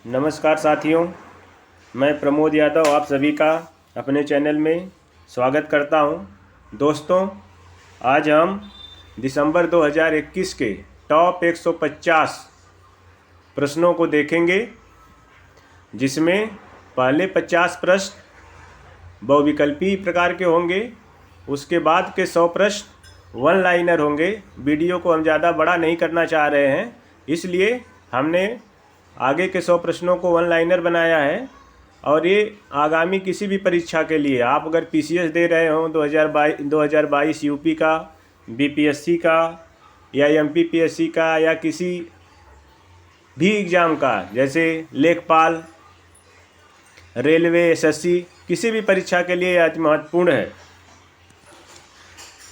नमस्कार साथियों, मैं प्रमोद यादव आप सभी का अपने चैनल में स्वागत करता हूं। दोस्तों, आज हम दिसंबर 2021 के टॉप 150 प्रश्नों को देखेंगे, जिसमें पहले 50 प्रश्न बहुविकल्पी प्रकार के होंगे। उसके बाद के 100 प्रश्न वन लाइनर होंगे। वीडियो को हम ज़्यादा बड़ा नहीं करना चाह रहे हैं, इसलिए हमने आगे के 100 प्रश्नों को वन लाइनर बनाया है। और ये आगामी किसी भी परीक्षा के लिए, आप अगर पीसीएस दे रहे हो 2022 यूपी का, बीपीएससी का या एमपीपीएससी का, या किसी भी एग्ज़ाम का, जैसे लेखपाल, रेलवे, एसएससी, किसी भी परीक्षा के लिए यह महत्वपूर्ण है।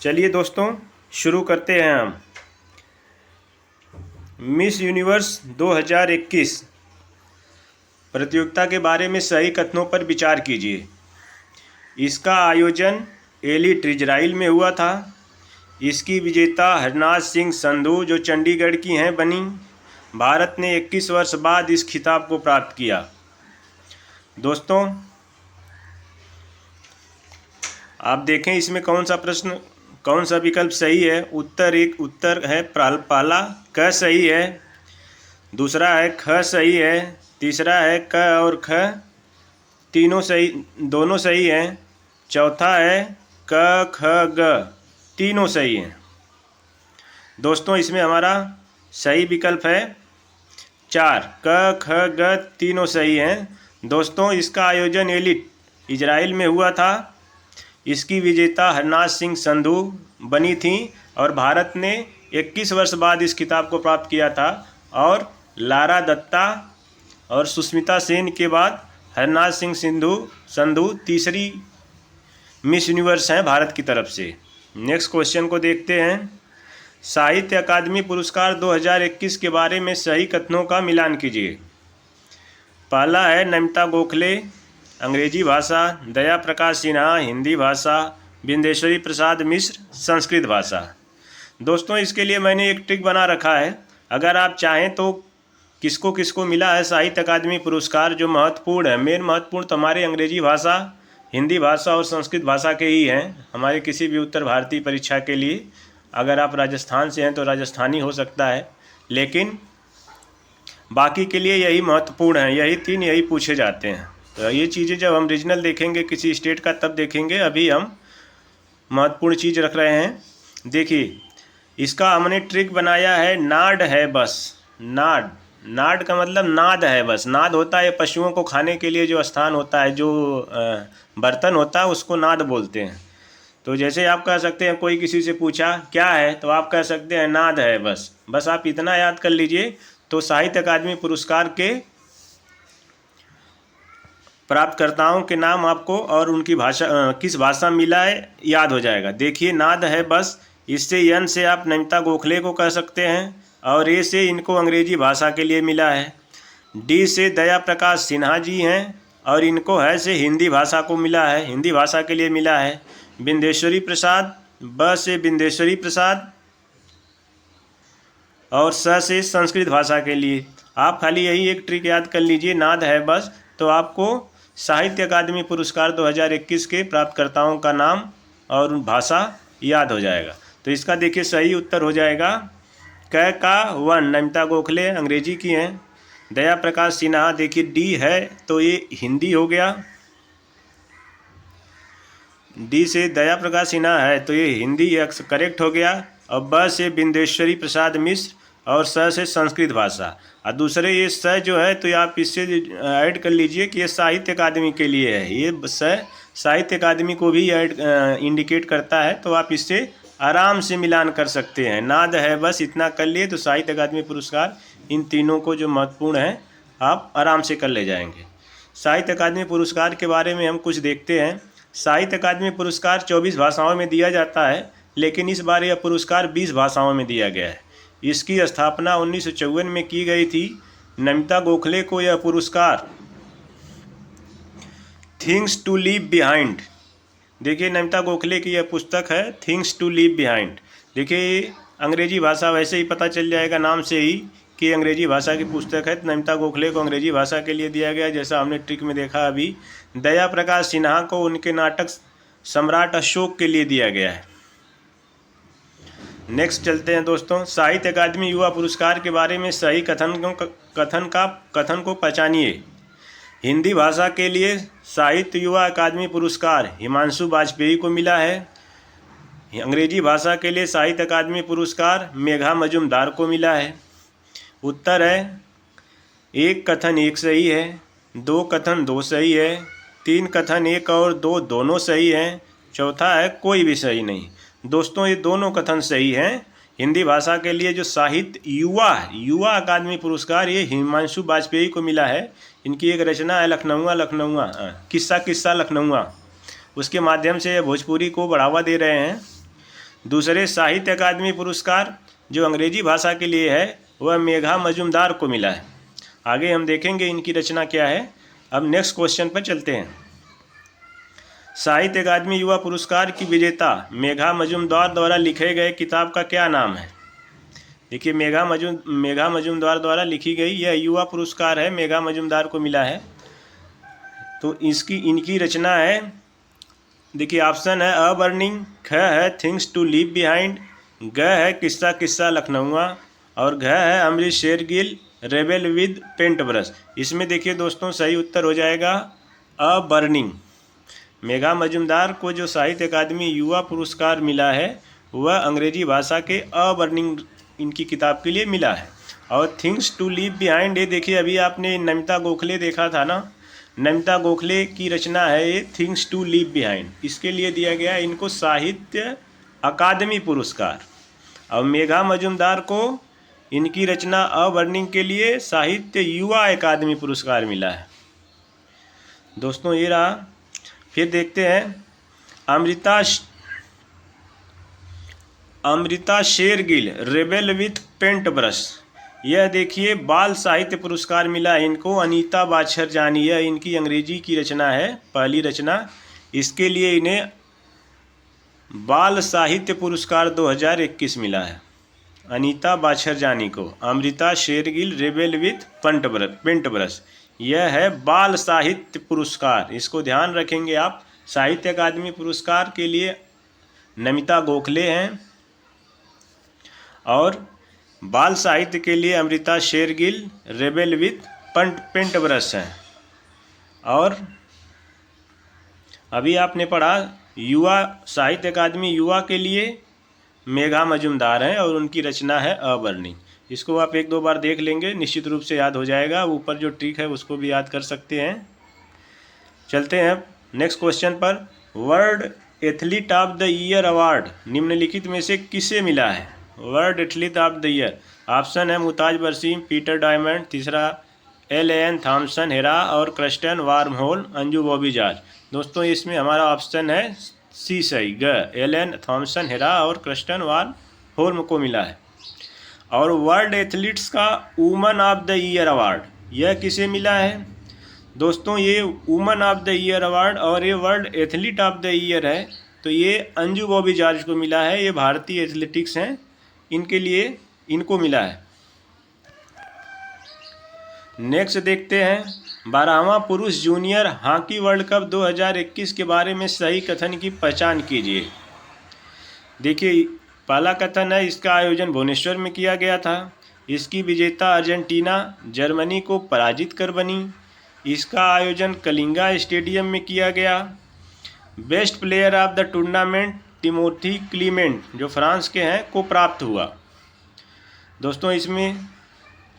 चलिए दोस्तों, शुरू करते हैं हम। मिस यूनिवर्स 2021 प्रतियोगिता के बारे में सही कथनों पर विचार कीजिए। इसका आयोजन एलिट इजराइल में हुआ था। इसकी विजेता हरनाज सिंह संधू, जो चंडीगढ़ की हैं, बनी। भारत ने 21 वर्ष बाद इस खिताब को प्राप्त किया। दोस्तों, आप देखें इसमें कौन सा विकल्प सही है। उत्तर है पहला क सही है, दूसरा है ख सही है, तीसरा है क और ख दोनों सही हैं, चौथा है क ख ग तीनों सही हैं। दोस्तों, इसमें हमारा सही विकल्प है 4, क ख ग तीनों सही हैं। दोस्तों, इसका आयोजन एलिट इजराइल में हुआ था। इसकी विजेता हरनाज सिंह संधू बनी थी और भारत ने 21 वर्ष बाद इस खिताब को प्राप्त किया था। और लारा दत्ता और सुष्मिता सेन के बाद हरनाज सिंह संधू तीसरी मिस यूनिवर्स हैं भारत की तरफ से। नेक्स्ट क्वेश्चन को देखते हैं। साहित्य अकादमी पुरस्कार 2021 के बारे में सही कथनों का मिलान कीजिए। पहला है नमिता गोखले, अंग्रेजी भाषा, दया प्रकाश सिन्हा, हिंदी भाषा, बिंदेश्वरी प्रसाद मिश्र, संस्कृत भाषा। दोस्तों, इसके लिए मैंने एक ट्रिक बना रखा है। अगर आप चाहें तो किसको किसको मिला है साहित्य अकादमी पुरस्कार, जो महत्वपूर्ण है, मेन महत्वपूर्ण तो हमारे अंग्रेजी भाषा, हिंदी भाषा और संस्कृत भाषा के ही हैं। हमारे किसी भी उत्तर भारतीय परीक्षा के लिए, अगर आप राजस्थान से हैं तो राजस्थानी हो सकता है, लेकिन बाकी के लिए यही महत्वपूर्ण है। यही पूछे जाते हैं। तो ये चीज़ें जब हम रीजनल देखेंगे किसी स्टेट का, तब देखेंगे। अभी हम महत्वपूर्ण चीज़ रख रहे हैं। देखिए, इसका हमने ट्रिक बनाया है नाड है बस। नाड का मतलब नाद है बस। नाद होता है पशुओं को खाने के लिए जो स्थान होता है, जो बर्तन होता है, उसको नाद बोलते हैं। तो जैसे आप कह सकते हैं, कोई किसी से पूछा क्या है, तो आप कह सकते हैं नाद है बस आप इतना याद कर लीजिए, तो साहित्य अकादमी पुरस्कार के प्राप्तकर्ताओं के नाम आपको और उनकी भाषा, किस भाषा मिला है, याद हो जाएगा। देखिए, नाद है बस, इससे एन से आप नमिता गोखले को कह सकते हैं, और ए से इनको अंग्रेजी भाषा के लिए मिला है। डी से दया प्रकाश सिन्हा जी हैं, और इनको है से हिंदी भाषा को मिला है, हिंदी भाषा के लिए मिला है। बिंदेश्वरी प्रसाद, ब से बिंदेश्वरी प्रसाद, और स से संस्कृत भाषा के लिए। आप खाली यही एक ट्रिक याद कर लीजिए, नाद है बस, तो आपको साहित्य अकादमी पुरस्कार 2021 के प्राप्तकर्ताओं का नाम और भाषा याद हो जाएगा। तो इसका देखिए सही उत्तर हो जाएगा क का 1, नमिता गोखले अंग्रेजी की हैं। दया प्रकाश सिन्हा, देखिए डी है तो ये हिंदी हो गया। डी से दया प्रकाश सिन्हा है तो ये हिंदी करेक्ट हो गया। और ब से बिंदेश्वरी प्रसाद मिश्र, और स से संस्कृत भाषा। और दूसरे ये स जो है, तो आप इससे ऐड कर लीजिए कि ये साहित्य अकादमी के लिए है। ये स साहित्य अकादमी को भी इंडिकेट करता है, तो आप इससे आराम से मिलान कर सकते हैं। नाद है बस इतना कर लिए, तो साहित्य अकादमी पुरस्कार इन तीनों को जो महत्वपूर्ण है, आप आराम से कर ले जाएंगे। साहित्य अकादमी पुरस्कार के बारे में हम कुछ देखते हैं। साहित्य अकादमी पुरस्कार 24 भाषाओं में दिया जाता है, लेकिन इस बार यह पुरस्कार 20 भाषाओं में दिया गया है। इसकी स्थापना 1954 में की गई थी। नमिता गोखले को यह पुरस्कार थिंग्स टू लीव बिहाइंड, देखिए नमिता गोखले की यह पुस्तक है थिंग्स टू लीव बिहाइंड। देखिए अंग्रेजी भाषा वैसे ही पता चल जाएगा नाम से ही की अंग्रेजी भाषा की पुस्तक है। नमिता गोखले को अंग्रेजी भाषा के लिए दिया गया, जैसा हमने ट्रिक में देखा अभी। दया प्रकाश सिन्हा को उनके नाटक सम्राट अशोक के लिए दिया गया है। नेक्स्ट चलते हैं दोस्तों, साहित्य अकादमी युवा पुरस्कार के बारे में सही कथन को पहचानिए। हिंदी भाषा के लिए साहित्य युवा अकादमी पुरस्कार हिमांशु वाजपेयी को मिला है। अंग्रेजी भाषा के लिए साहित्य अकादमी पुरस्कार मेघा मजुमदार को मिला है। उत्तर है, एक कथन एक सही है, दो कथन दो सही है, तीन कथन एक और दो दोनों सही हैं, चौथा है कोई भी सही नहीं। दोस्तों ये दोनों कथन सही हैं। हिंदी भाषा के लिए जो साहित्य युवा अकादमी पुरस्कार ये हिमांशु वाजपेयी को मिला है। इनकी एक रचना है लखनऊआ किस्सा लखनऊआ, उसके माध्यम से भोजपुरी को बढ़ावा दे रहे हैं। दूसरे साहित्य अकादमी पुरस्कार जो अंग्रेजी भाषा के लिए है वह मेघा मजुमदार को मिला है। आगे हम देखेंगे इनकी रचना क्या है। अब नेक्स्ट क्वेश्चन पर चलते हैं। साहित्य अकादमी युवा पुरस्कार की विजेता मेघा मजुमदार द्वारा लिखे गए किताब का क्या नाम है? देखिए मेघा मजुमदार द्वारा लिखी गई यह युवा पुरस्कार है, मेघा मजुमदार को मिला है। तो इनकी रचना है, देखिए ऑप्शन है अ बर्निंग, ख है थिंग्स टू लीव बिहाइंड, ग है किस्सा लखनऊआ और घ है Amrita Shergil rebel with paint brush. इसमें देखिए दोस्तों सही उत्तर हो जाएगा अ बर्निंग। मेघा मजुमदार को जो साहित्य अकादमी युवा पुरस्कार मिला है वह अंग्रेजी भाषा के अ बर्निंग इनकी किताब के लिए मिला है। और थिंग्स टू लीव बिहाइंड, ये देखिए अभी आपने नमिता गोखले देखा था ना, नमिता गोखले की रचना है ये थिंग्स टू लीव बिहाइंड, इसके लिए दिया गया है इनको साहित्य अकादमी पुरस्कार। और मेघा मजुमदार को इनकी रचना अ बर्निंग के लिए साहित्य युवा अकादमी पुरस्कार मिला है। दोस्तों ये रहा। फिर देखते हैं Amrita Shergil rebel with paint brush, यह देखिए बाल साहित्य पुरस्कार मिला है इनको अनीता बाछरजानी, यह इनकी अंग्रेजी की रचना है, पहली रचना। इसके लिए इन्हें बाल साहित्य पुरस्कार 2021 मिला है अनीता बाछरजानी को। Amrita Shergil rebel with paint brush, यह है बाल साहित्य पुरस्कार, इसको ध्यान रखेंगे आप। साहित्य अकादमी पुरस्कार के लिए नमिता गोखले हैं और बाल साहित्य के लिए Amrita Shergil rebel with paint brush हैं। और अभी आपने पढ़ा युवा साहित्य अकादमी युवा के लिए मेघा मजुमदार हैं और उनकी रचना है अ बर्निंग। इसको आप एक दो बार देख लेंगे, निश्चित रूप से याद हो जाएगा। ऊपर जो ट्रिक है उसको भी याद कर सकते हैं। चलते हैं नेक्स्ट क्वेश्चन पर। World athlete of the year award निम्नलिखित में से किसे मिला है? World athlete of the year, option है मुमताज बरसीम, पीटर डायमंड, तीसरा एल.एन. थॉमसन हेरा और क्रिस्टियन वार्महोल अंजू बॉबी जॉर्ज। दोस्तों इसमें हमारा ऑप्शन है सी सही, ग एल.एन. थॉमसन हेरा और क्रिस्टियन वार्महोल को मिला है। और वर्ल्ड एथलीट्स का woman of the year award यह किसे मिला है? दोस्तों ये woman of the year award और ये world athlete of the year है, तो ये अंजू बॉबी जॉर्ज को मिला है। ये भारतीय एथलेटिक्स हैं, इनके लिए इनको मिला है। नेक्स्ट देखते हैं 12वां पुरुष जूनियर हॉकी वर्ल्ड कप 2021 के बारे में सही कथन की पहचान कीजिए। देखिए पहला कथन है इसका आयोजन भुवनेश्वर में किया गया था, इसकी विजेता अर्जेंटीना जर्मनी को पराजित कर बनी, इसका आयोजन कलिंगा स्टेडियम में किया गया, best player of the tournament Timothy Clement जो फ्रांस के हैं को प्राप्त हुआ। दोस्तों इसमें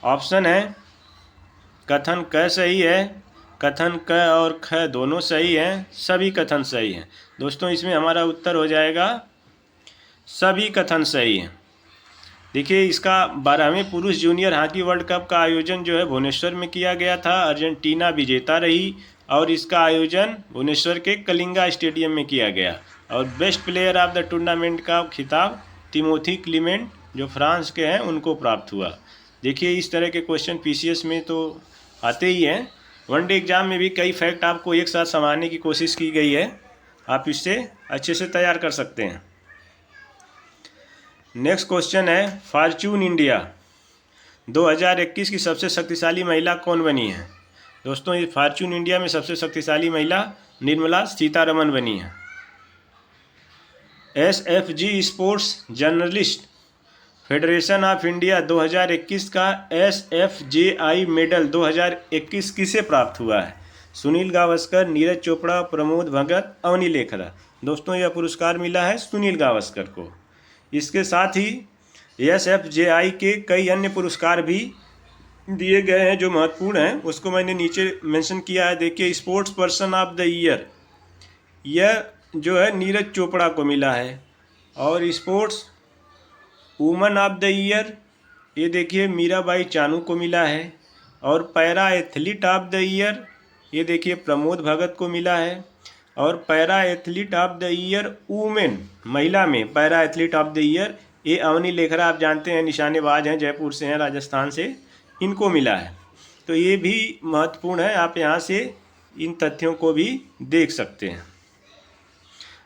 ऑप्शन है कथन क सही है, कथन क और ख दोनों सही हैं, सभी कथन सही हैं। दोस्तों इसमें हमारा उत्तर हो जाएगा सभी कथन सही हैं। देखिए इसका 12वें पुरुष जूनियर हॉकी वर्ल्ड कप का आयोजन जो है भुवनेश्वर में किया गया था, अर्जेंटीना विजेता रही और इसका आयोजन भुवनेश्वर के कलिंगा स्टेडियम में किया गया। और best player of the tournament का खिताब टिमोथी क्लीमेंट जो फ्रांस के हैं उनको प्राप्त हुआ। देखिए इस तरह के क्वेश्चन पीसीएस में तो आते ही हैं, वनडे एग्जाम में भी कई फैक्ट आपको एक साथ संभालने की कोशिश की गई है, आप इससे अच्छे से तैयार कर सकते हैं। नेक्स्ट क्वेश्चन है फॉर्च्यून इंडिया 2021 की सबसे शक्तिशाली महिला कौन बनी है? दोस्तों ये फॉर्च्यून इंडिया में सबसे शक्तिशाली महिला निर्मला सीतारमण बनी है। SFG sports journalist federation of India 2021 का SFJI मेडल 2021 किसे प्राप्त हुआ है? सुनील गावस्कर, नीरज चोपड़ा, प्रमोद भगत, अवनी लेखरा। दोस्तों यह पुरस्कार मिला है सुनील गावस्कर को। इसके साथ ही SFJI के कई अन्य पुरस्कार भी दिए गए हैं जो महत्वपूर्ण हैं, उसको मैंने नीचे मेंशन किया है। देखिए, sports person of the year यह जो है नीरज चोपड़ा को मिला है, और sports woman of the year ये देखिए मीराबाई चानू को मिला है, और para athlete of the year ये देखिए प्रमोद भगत को मिला है, और para athlete of the year women महिला में para athlete of the year ये अवनी लेखरा, आप जानते हैं निशानेबाज हैं, जयपुर से हैं, राजस्थान से, इनको मिला है। तो ये भी महत्वपूर्ण है, आप यहाँ से इन तथ्यों को भी देख सकते हैं।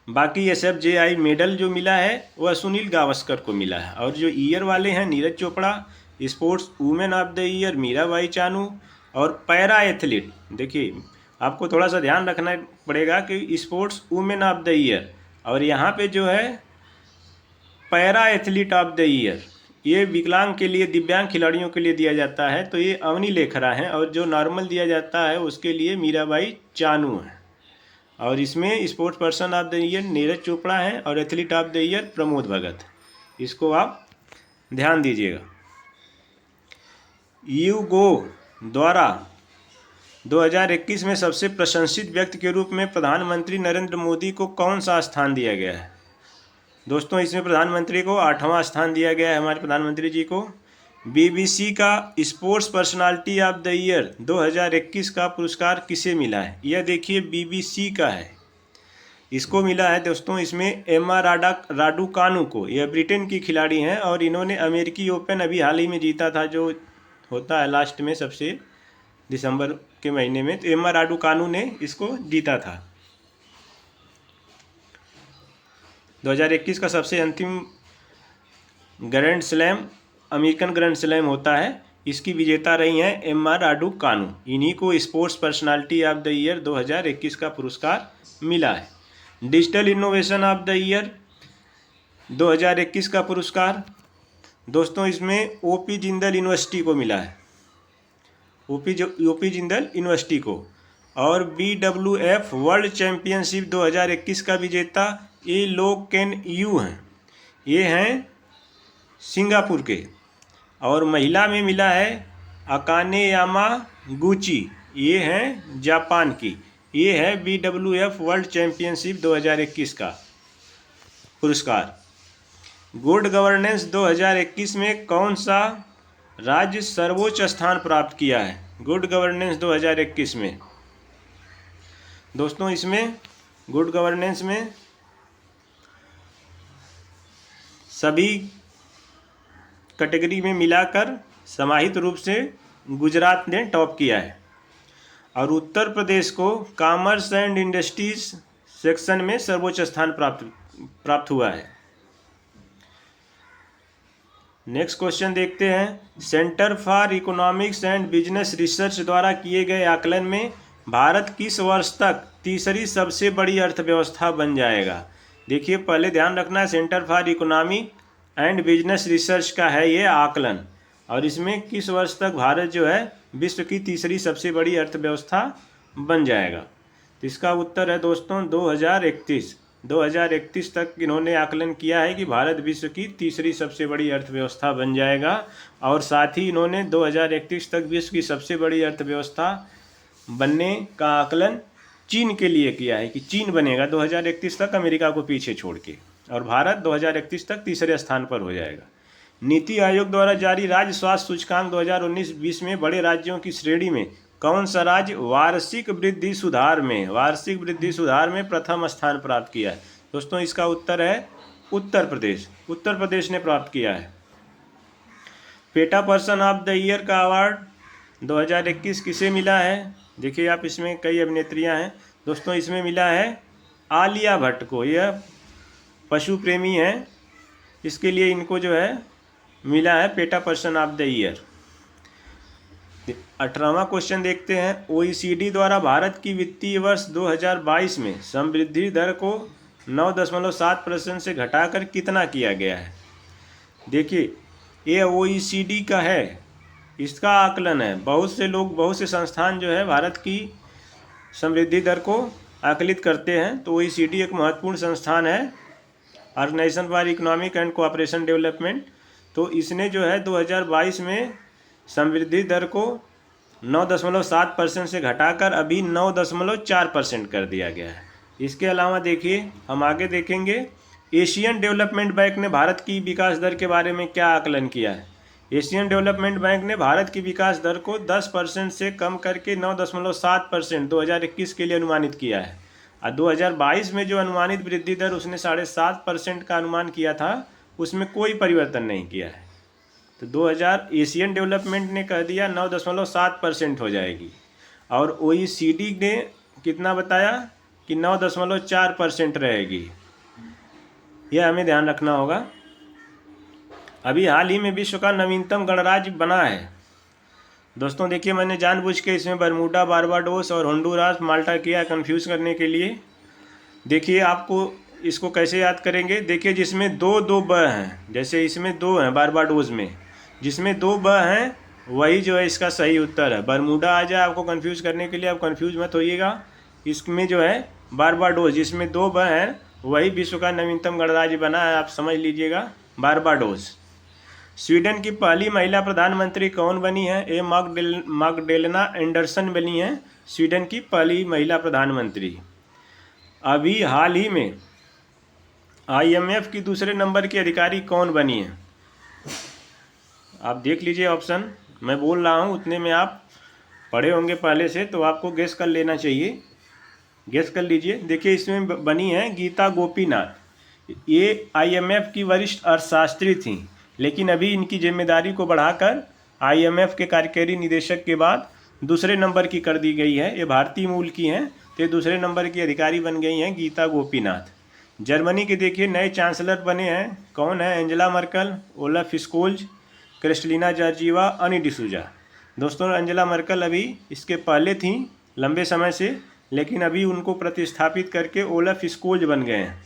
बाकी SFJI मेडल जो मिला है वह सुनील गावस्कर को मिला है, और जो ईयर वाले हैं Neeraj Chopra, sports women of the year Mirabai Chanu, और पैरा एथलीट। देखिए आपको थोड़ा सा ध्यान रखना पड़ेगा कि sports women of the year, और यहाँ पे जो है para athlete of the year ये विकलांग के लिए, दिव्यांग खिलाड़ियों के लिए दिया जाता है, तो ये अवनी लेखरा है, और जो नॉर्मल दिया जाता है उसके लिए मीराबाई चानू है। और इसमें sports person of the year Neeraj Chopra है, और athlete of the year Pramod Bhagat. इसको आप ध्यान दीजिएगा। यूगो द्वारा 2021 में सबसे प्रशंसित व्यक्ति के रूप में प्रधानमंत्री नरेंद्र मोदी को कौन सा स्थान दिया गया है? दोस्तों इसमें प्रधानमंत्री को 8वां स्थान दिया गया है, हमारे प्रधानमंत्री जी को। BBC का sports personality of the year 2021 का पुरस्कार किसे मिला है? यह देखिए BBC का है, इसको मिला है दोस्तों। इसमें एम्मा राडुकानु को, यह ब्रिटेन की खिलाड़ी हैं, और इन्होंने अमेरिकी ओपन अभी हाल ही में जीता था, जो होता है लास्ट में सबसे दिसंबर के महीने में, तो एम्मा राडुकानु ने इसको जीता था। 2021 का सबसे अंतिम grand slam American grand slam होता है, इसकी विजेता रही हैं एम्मा राडुकानु। इन्हीं को sports personality of the year 2021 का पुरस्कार मिला है। Digital innovation of the year 2021 का पुरस्कार दोस्तों इसमें OP जिंदल यूनिवर्सिटी को मिला है, OP जिंदल यूनिवर्सिटी को। और BWF वर्ल्ड चैम्पियनशिप 2021 का विजेता ये लोग केन यू हैं, ये हैं सिंगापुर के। और महिला में मिला है अकाने यामागुची, ये हैं जापान की। ये है BWF वर्ल्ड चैम्पियनशिप 2021 का पुरस्कार। गुड गवर्नेंस 2021 में कौन सा राज्य सर्वोच्च स्थान प्राप्त किया है? गुड गवर्नेंस 2021 में दोस्तों इसमें गुड गवर्नेंस में सभी कैटेगरी में मिलाकर समाहित रूप से गुजरात ने टॉप किया है, और उत्तर प्रदेश को कॉमर्स एंड इंडस्ट्रीज सेक्शन में सर्वोच्च स्थान प्राप्त हुआ है। नेक्स्ट क्वेश्चन देखते हैं। Centre for economics and business research द्वारा किए गए आकलन में भारत किस वर्ष तक तीसरी सबसे बड़ी अर्थव्यवस्था बन जाएगा? देखिए पहले ध्यान रखना, centre for economic and business research का है ये आकलन, और इसमें किस वर्ष तक भारत जो है विश्व की तीसरी सबसे बड़ी अर्थव्यवस्था बन जाएगा? तो इसका उत्तर है दोस्तों 2031 तक इन्होंने आकलन किया है कि भारत विश्व की तीसरी सबसे बड़ी अर्थव्यवस्था बन जाएगा। और साथ ही इन्होंने 2031 तक विश्व की सबसे बड़ी अर्थव्यवस्था बनने का आकलन चीन के लिए किया है कि चीन बनेगा 2031 तक अमेरिका को पीछे छोड़ के, और भारत 2031 तक तीसरे स्थान पर हो जाएगा। नीति आयोग द्वारा जारी राज्य स्वास्थ्य सूचकांक 2019-20 में बड़े राज्यों की श्रेणी में कौन सा राज्य वार्षिक वृद्धि सुधार में प्रथम स्थान प्राप्त किया है? दोस्तों इसका उत्तर है उत्तर प्रदेश ने प्राप्त किया है। PETA person of the year का अवार्ड 2021 किसे मिला है? देखिए आप इसमें कई अभिनेत्रियां हैं दोस्तों, इसमें मिला है आलिया भट्ट को। यह पशु प्रेमी हैं, इसके लिए इनको जो है मिला है PETA person of the year. 18वां क्वेश्चन देखते हैं। OECD द्वारा भारत की वित्तीय वर्ष 2022 में समवृद्धि दर को 9.7% से घटाकर कितना किया गया है। देखिए ये OECD का है, इसका आकलन है। बहुत से लोग, बहुत से संस्थान जो है भारत की समृद्धि दर को आकलित करते हैं। तो OECD एक महत्वपूर्ण संस्थान है, organisation for economic and cooperation development. तो इसने जो है 2022 में समृद्धि दर को 9.7% से घटाकर अभी 9.4% कर दिया गया है। इसके अलावा देखिए हम आगे देखेंगे, एशियन डेवलपमेंट बैंक ने भारत की विकास दर के बारे में क्या आकलन किया है। एशियन डेवलपमेंट बैंक ने भारत की विकास दर को 10% से कम करके 9.7% 2021 के लिए अनुमानित किया है। और 2022 में जो अनुमानित वृद्धि दर उसने 7.5% का अनुमान किया था, उसमें कोई परिवर्तन नहीं किया है। तो 2000 एशियन डेवलपमेंट ने कह दिया 9.7% हो जाएगी, और OECD ने कितना बताया कि 9.4% रहेगी। यह हमें ध्यान रखना होगा। अभी हाल ही में विश्व का नवीनतम गणराज्य बना है। दोस्तों देखिए, मैंने जानबूझ के इसमें बरमूडा, बारबाडोस और होंडुरास, माल्टा किया कंफ्यूज करने के लिए। देखिए आपको इसको कैसे याद करेंगे। देखिए जिसमें दो ब हैं, जैसे इसमें 2 हैं बारबाडोस में, जिसमें 2 ब हैं वही जो है इसका सही उत्तर है। बरमूडा आ जाए आपको कंफ्यूज करने के लिए, आप कंफ्यूज मत होइएगा। इसमें जो है बारबाडोस, जिसमें 2 ब हैं, वही विश्व का नवीनतम गणराज्य बना है, आप समझ लीजिएगा, बारबाडोस। स्वीडन की पहली महिला प्रधानमंत्री कौन बनी है। ए मैग्डलेना एंडरसन बनी है स्वीडन की पहली महिला प्रधानमंत्री। अभी हाल ही में IMF की दूसरे नंबर की अधिकारी कौन बनी है। आप देख लीजिए ऑप्शन मैं बोल रहा हूँ, उतने में आप पढ़े होंगे पहले से, तो आपको गेस कर लेना चाहिए। गेस कर लीजिए। देखिए इसमें बनी है गीता गोपीनाथ। ये IMF की वरिष्ठ अर्थशास्त्री थी, लेकिन अभी इनकी जिम्मेदारी को बढ़ाकर IMF के कार्यकारी निदेशक के बाद दूसरे नंबर की कर दी गई है। ये भारतीय मूल की हैं, तो दूसरे नंबर की अधिकारी बन गई हैं गीता गोपीनाथ। जर्मनी के देखिए नए चांसलर बने हैं, कौन है। Angela Merkel, Olaf Scholz, Kristalina Georgieva, अनी डिसूजा। दोस्तों एंजेला मर्कल अभी इसके पहले थी लंबे समय से, लेकिन अभी उनको प्रतिस्थापित करके ओलाफ स्कोल्ज बन गए हैं।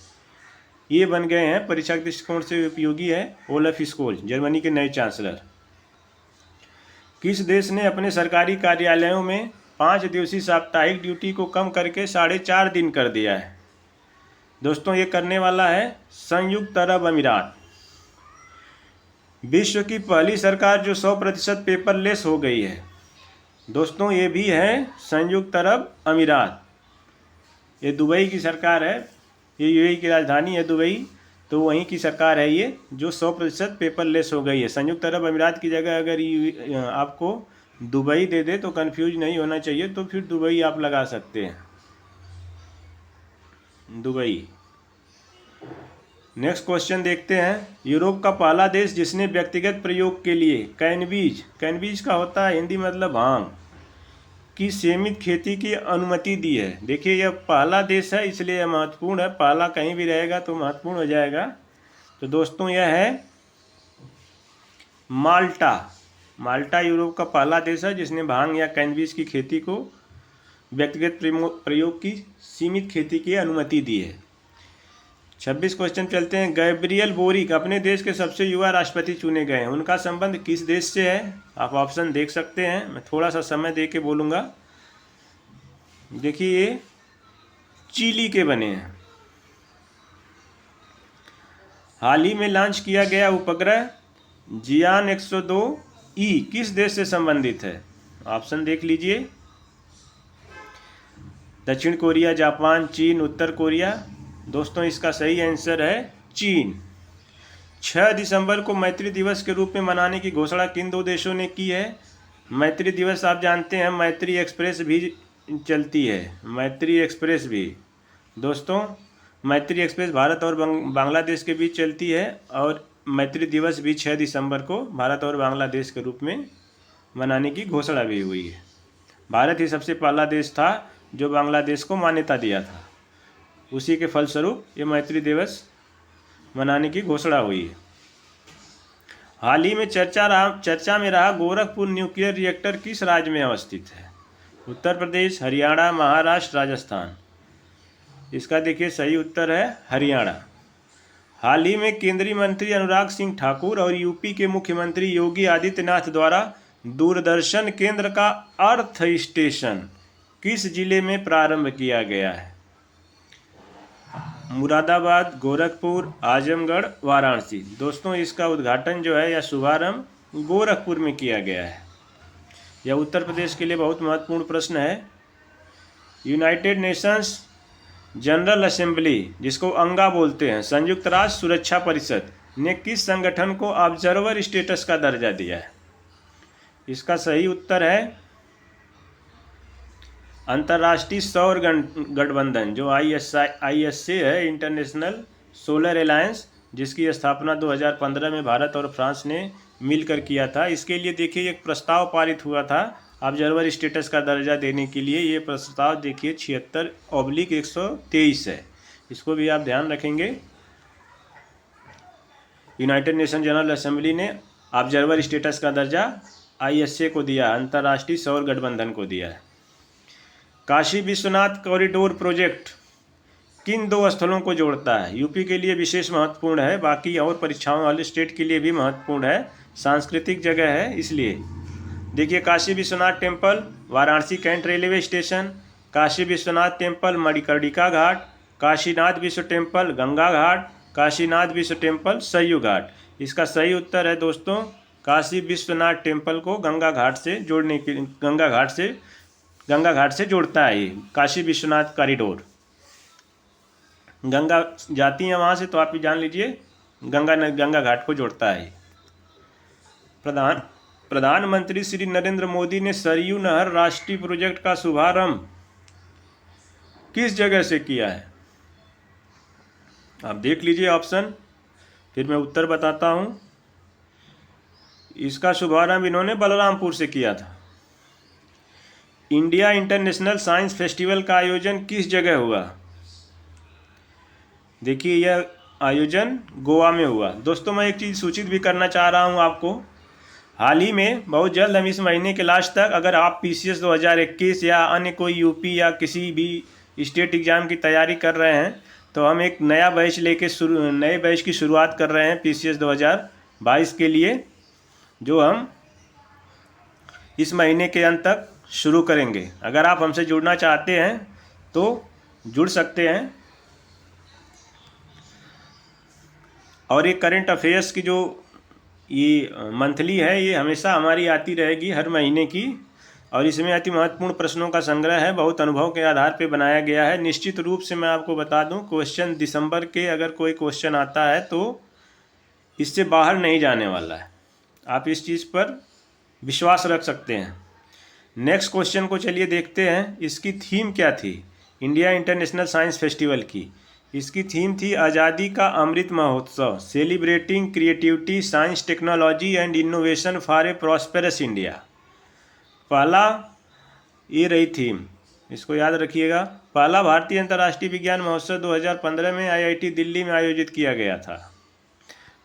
ये बन गए हैं, परीक्षा के दृष्टिकोण से उपयोगी है, ओलाफ स्कोल्ज, जर्मनी के नए चांसलर। किस देश ने अपने सरकारी कार्यालयों में 5 दिवसीय साप्ताहिक ड्यूटी को कम करके 4.5 दिन कर दिया है। दोस्तों ये करने वाला है संयुक्त अरब अमीरात। विश्व की पहली सरकार जो 100% पेपरलेस हो गई है, दोस्तों ये भी है संयुक्त अरब अमीरात। ये दुबई की सरकार है, ये UAE की राजधानी है दुबई, तो वहीं की सरकार है ये जो 100% पेपरलेस हो गई है। संयुक्त अरब अमीरात की जगह अगर आपको दुबई दे दे तो कंफ्यूज नहीं होना चाहिए, तो फिर दुबई आप लगा सकते हैं, दुबई। नेक्स्ट क्वेश्चन देखते हैं। यूरोप का पहला देश जिसने व्यक्तिगत प्रयोग के लिए कैनबीज का होता है हिंदी मतलब भांग की सीमित खेती की अनुमति दी है। देखिए यह पहला देश है, इसलिए यह महत्वपूर्ण है। पहला कहीं भी रहेगा तो महत्वपूर्ण हो जाएगा। तो दोस्तों यह है माल्टा। माल्टा यूरोप का पहला देश है जिसने भांग या कैनबीज की खेती को व्यक्तिगत प्रयोग की सीमित खेती की अनुमति दी है। 26 क्वेश्चन चलते हैं। गैब्रियल बोरिक अपने देश के सबसे युवा राष्ट्रपति चुने गए हैं, उनका संबंध किस देश से है। आप ऑप्शन देख सकते हैं, मैं थोड़ा सा समय दे के बोलूँगा। देखिए ये चिली के बने हैं। हाल ही में लॉन्च किया गया उपग्रह जियान 102E किस देश से संबंधित है। ऑप्शन देख लीजिए, दक्षिण कोरिया, जापान, चीन, उत्तर कोरिया। दोस्तों इसका सही आंसर है चीन। 6 दिसंबर को मैत्री दिवस के रूप में मनाने की घोषणा किन 2 देशों ने की है। मैत्री दिवस आप जानते हैं मैत्री एक्सप्रेस भी चलती है, मैत्री एक्सप्रेस भी। दोस्तों मैत्री एक्सप्रेस भारत और बांग्लादेश के बीच चलती है, और मैत्री दिवस भी 6 दिसंबर को भारत और बांग्लादेश के रूप में मनाने की घोषणा भी हुई है। भारत ही सबसे पहला देश था जो बांग्लादेश को मान्यता दिया था, उसी के फलस्वरूप ये मैत्री दिवस मनाने की घोषणा हुई है। हाल ही में चर्चा में रहा गोरखपुर न्यूक्लियर रिएक्टर किस राज्य में अवस्थित है? उत्तर प्रदेश, हरियाणा, महाराष्ट्र, राजस्थान। इसका देखिए सही उत्तर है हरियाणा। हाल ही में केंद्रीय मंत्री अनुराग सिंह ठाकुर और यूपी के मुख्यमंत्री योगी आदित्यनाथ द्वारा दूरदर्शन केंद्र का अर्थ स्टेशन किस जिले में प्रारंभ किया गया है? मुरादाबाद, गोरखपुर, आजमगढ़, वाराणसी। दोस्तों इसका उद्घाटन जो है या शुभारंभ गोरखपुर में किया गया है। यह उत्तर प्रदेश के लिए बहुत महत्वपूर्ण प्रश्न है। यूनाइटेड नेशंस जनरल असेंबली, जिसको अंगा बोलते हैं, संयुक्त राष्ट्र सुरक्षा परिषद ने किस संगठन को ऑब्जर्वर स्टेटस का दर्जा दिया है? इसका सही उत्तर है अंतर्राष्ट्रीय सौर गठबंधन, जो ISA है, इंटरनेशनल सोलर अलायंस, जिसकी स्थापना 2015 में भारत और फ्रांस ने मिलकर किया था। इसके लिए देखिए एक प्रस्ताव पारित हुआ था ऑब्जर्वर स्टेटस का दर्जा देने के लिए। ये प्रस्ताव देखिए 76/123 है। इसको भी आप ध्यान रखेंगे। यूनाइटेड नेशन जनरल असेंबली ने ऑब्जर्वर स्टेटस का दर्जा ISA को दिया, अंतर्राष्ट्रीय सौर गठबंधन को दिया है। काशी विश्वनाथ कॉरिडोर प्रोजेक्ट किन दो स्थलों को जोड़ता है? यूपी के लिए विशेष महत्वपूर्ण है, बाकी और परीक्षाओं वाले स्टेट के लिए भी महत्वपूर्ण है, सांस्कृतिक जगह है इसलिए। देखिए Kashi Vishwanath temple, Varanasi cantt railway station, Kashi Vishwanath temple, Manikarnika Ghat, Kashinath Vishwa temple, Ganga घाट, काशीनाथ विश्व टेम्पल, सरयू घाट। इसका सही उत्तर है दोस्तों काशी विश्वनाथ टेम्पल को गंगा घाट से जोड़ने के गंगा घाट से जोड़ता है ये काशी विश्वनाथ कॉरिडोर। गंगा जाती है वहाँ से, तो आप भी जान लीजिए गंगा घाट को जोड़ता है। प्रधानमंत्री श्री नरेंद्र मोदी ने सरयू नहर राष्ट्रीय प्रोजेक्ट का शुभारंभ किस जगह से किया है? आप देख लीजिए ऑप्शन, फिर मैं उत्तर बताता हूँ। इसका शुभारंभ इन्होंने बलरामपुर से किया था। इंडिया इंटरनेशनल साइंस फेस्टिवल का आयोजन किस जगह हुआ? देखिए यह आयोजन गोवा में हुआ। दोस्तों मैं एक चीज़ सूचित भी करना चाह रहा हूँ आपको। हाल ही में बहुत जल्द हम इस महीने के लास्ट तक, अगर आप PCS 2021 या अन्य कोई यूपी या किसी भी स्टेट एग्ज़ाम की तैयारी कर रहे हैं, तो हम एक नया बैच नए बैच की शुरुआत कर रहे हैं PCS 2022 के लिए, जो हम इस महीने के अंत तक शुरू करेंगे। अगर आप हमसे जुड़ना चाहते हैं तो जुड़ सकते हैं। और ये करंट अफेयर्स की जो ये मंथली है, ये हमेशा हमारी आती रहेगी हर महीने की, और इसमें अति महत्वपूर्ण प्रश्नों का संग्रह है, बहुत अनुभव के आधार पर बनाया गया है। निश्चित रूप से मैं आपको बता दूं, क्वेश्चन दिसंबर के अगर कोई क्वेश्चन आता है तो इससे बाहर नहीं जाने वाला है, आप इस चीज़ पर विश्वास रख सकते हैं। नेक्स्ट क्वेश्चन को चलिए देखते हैं। इसकी थीम क्या थी इंडिया इंटरनेशनल साइंस फेस्टिवल की? इसकी थीम थी आज़ादी का Amrit Mahotsav, celebrating creativity, science, technology and innovation for a prosperous India. पहला ये रही थीम, इसको याद रखिएगा। पहला भारतीय अंतर्राष्ट्रीय विज्ञान महोत्सव 2015 में IIT दिल्ली में आयोजित किया गया था।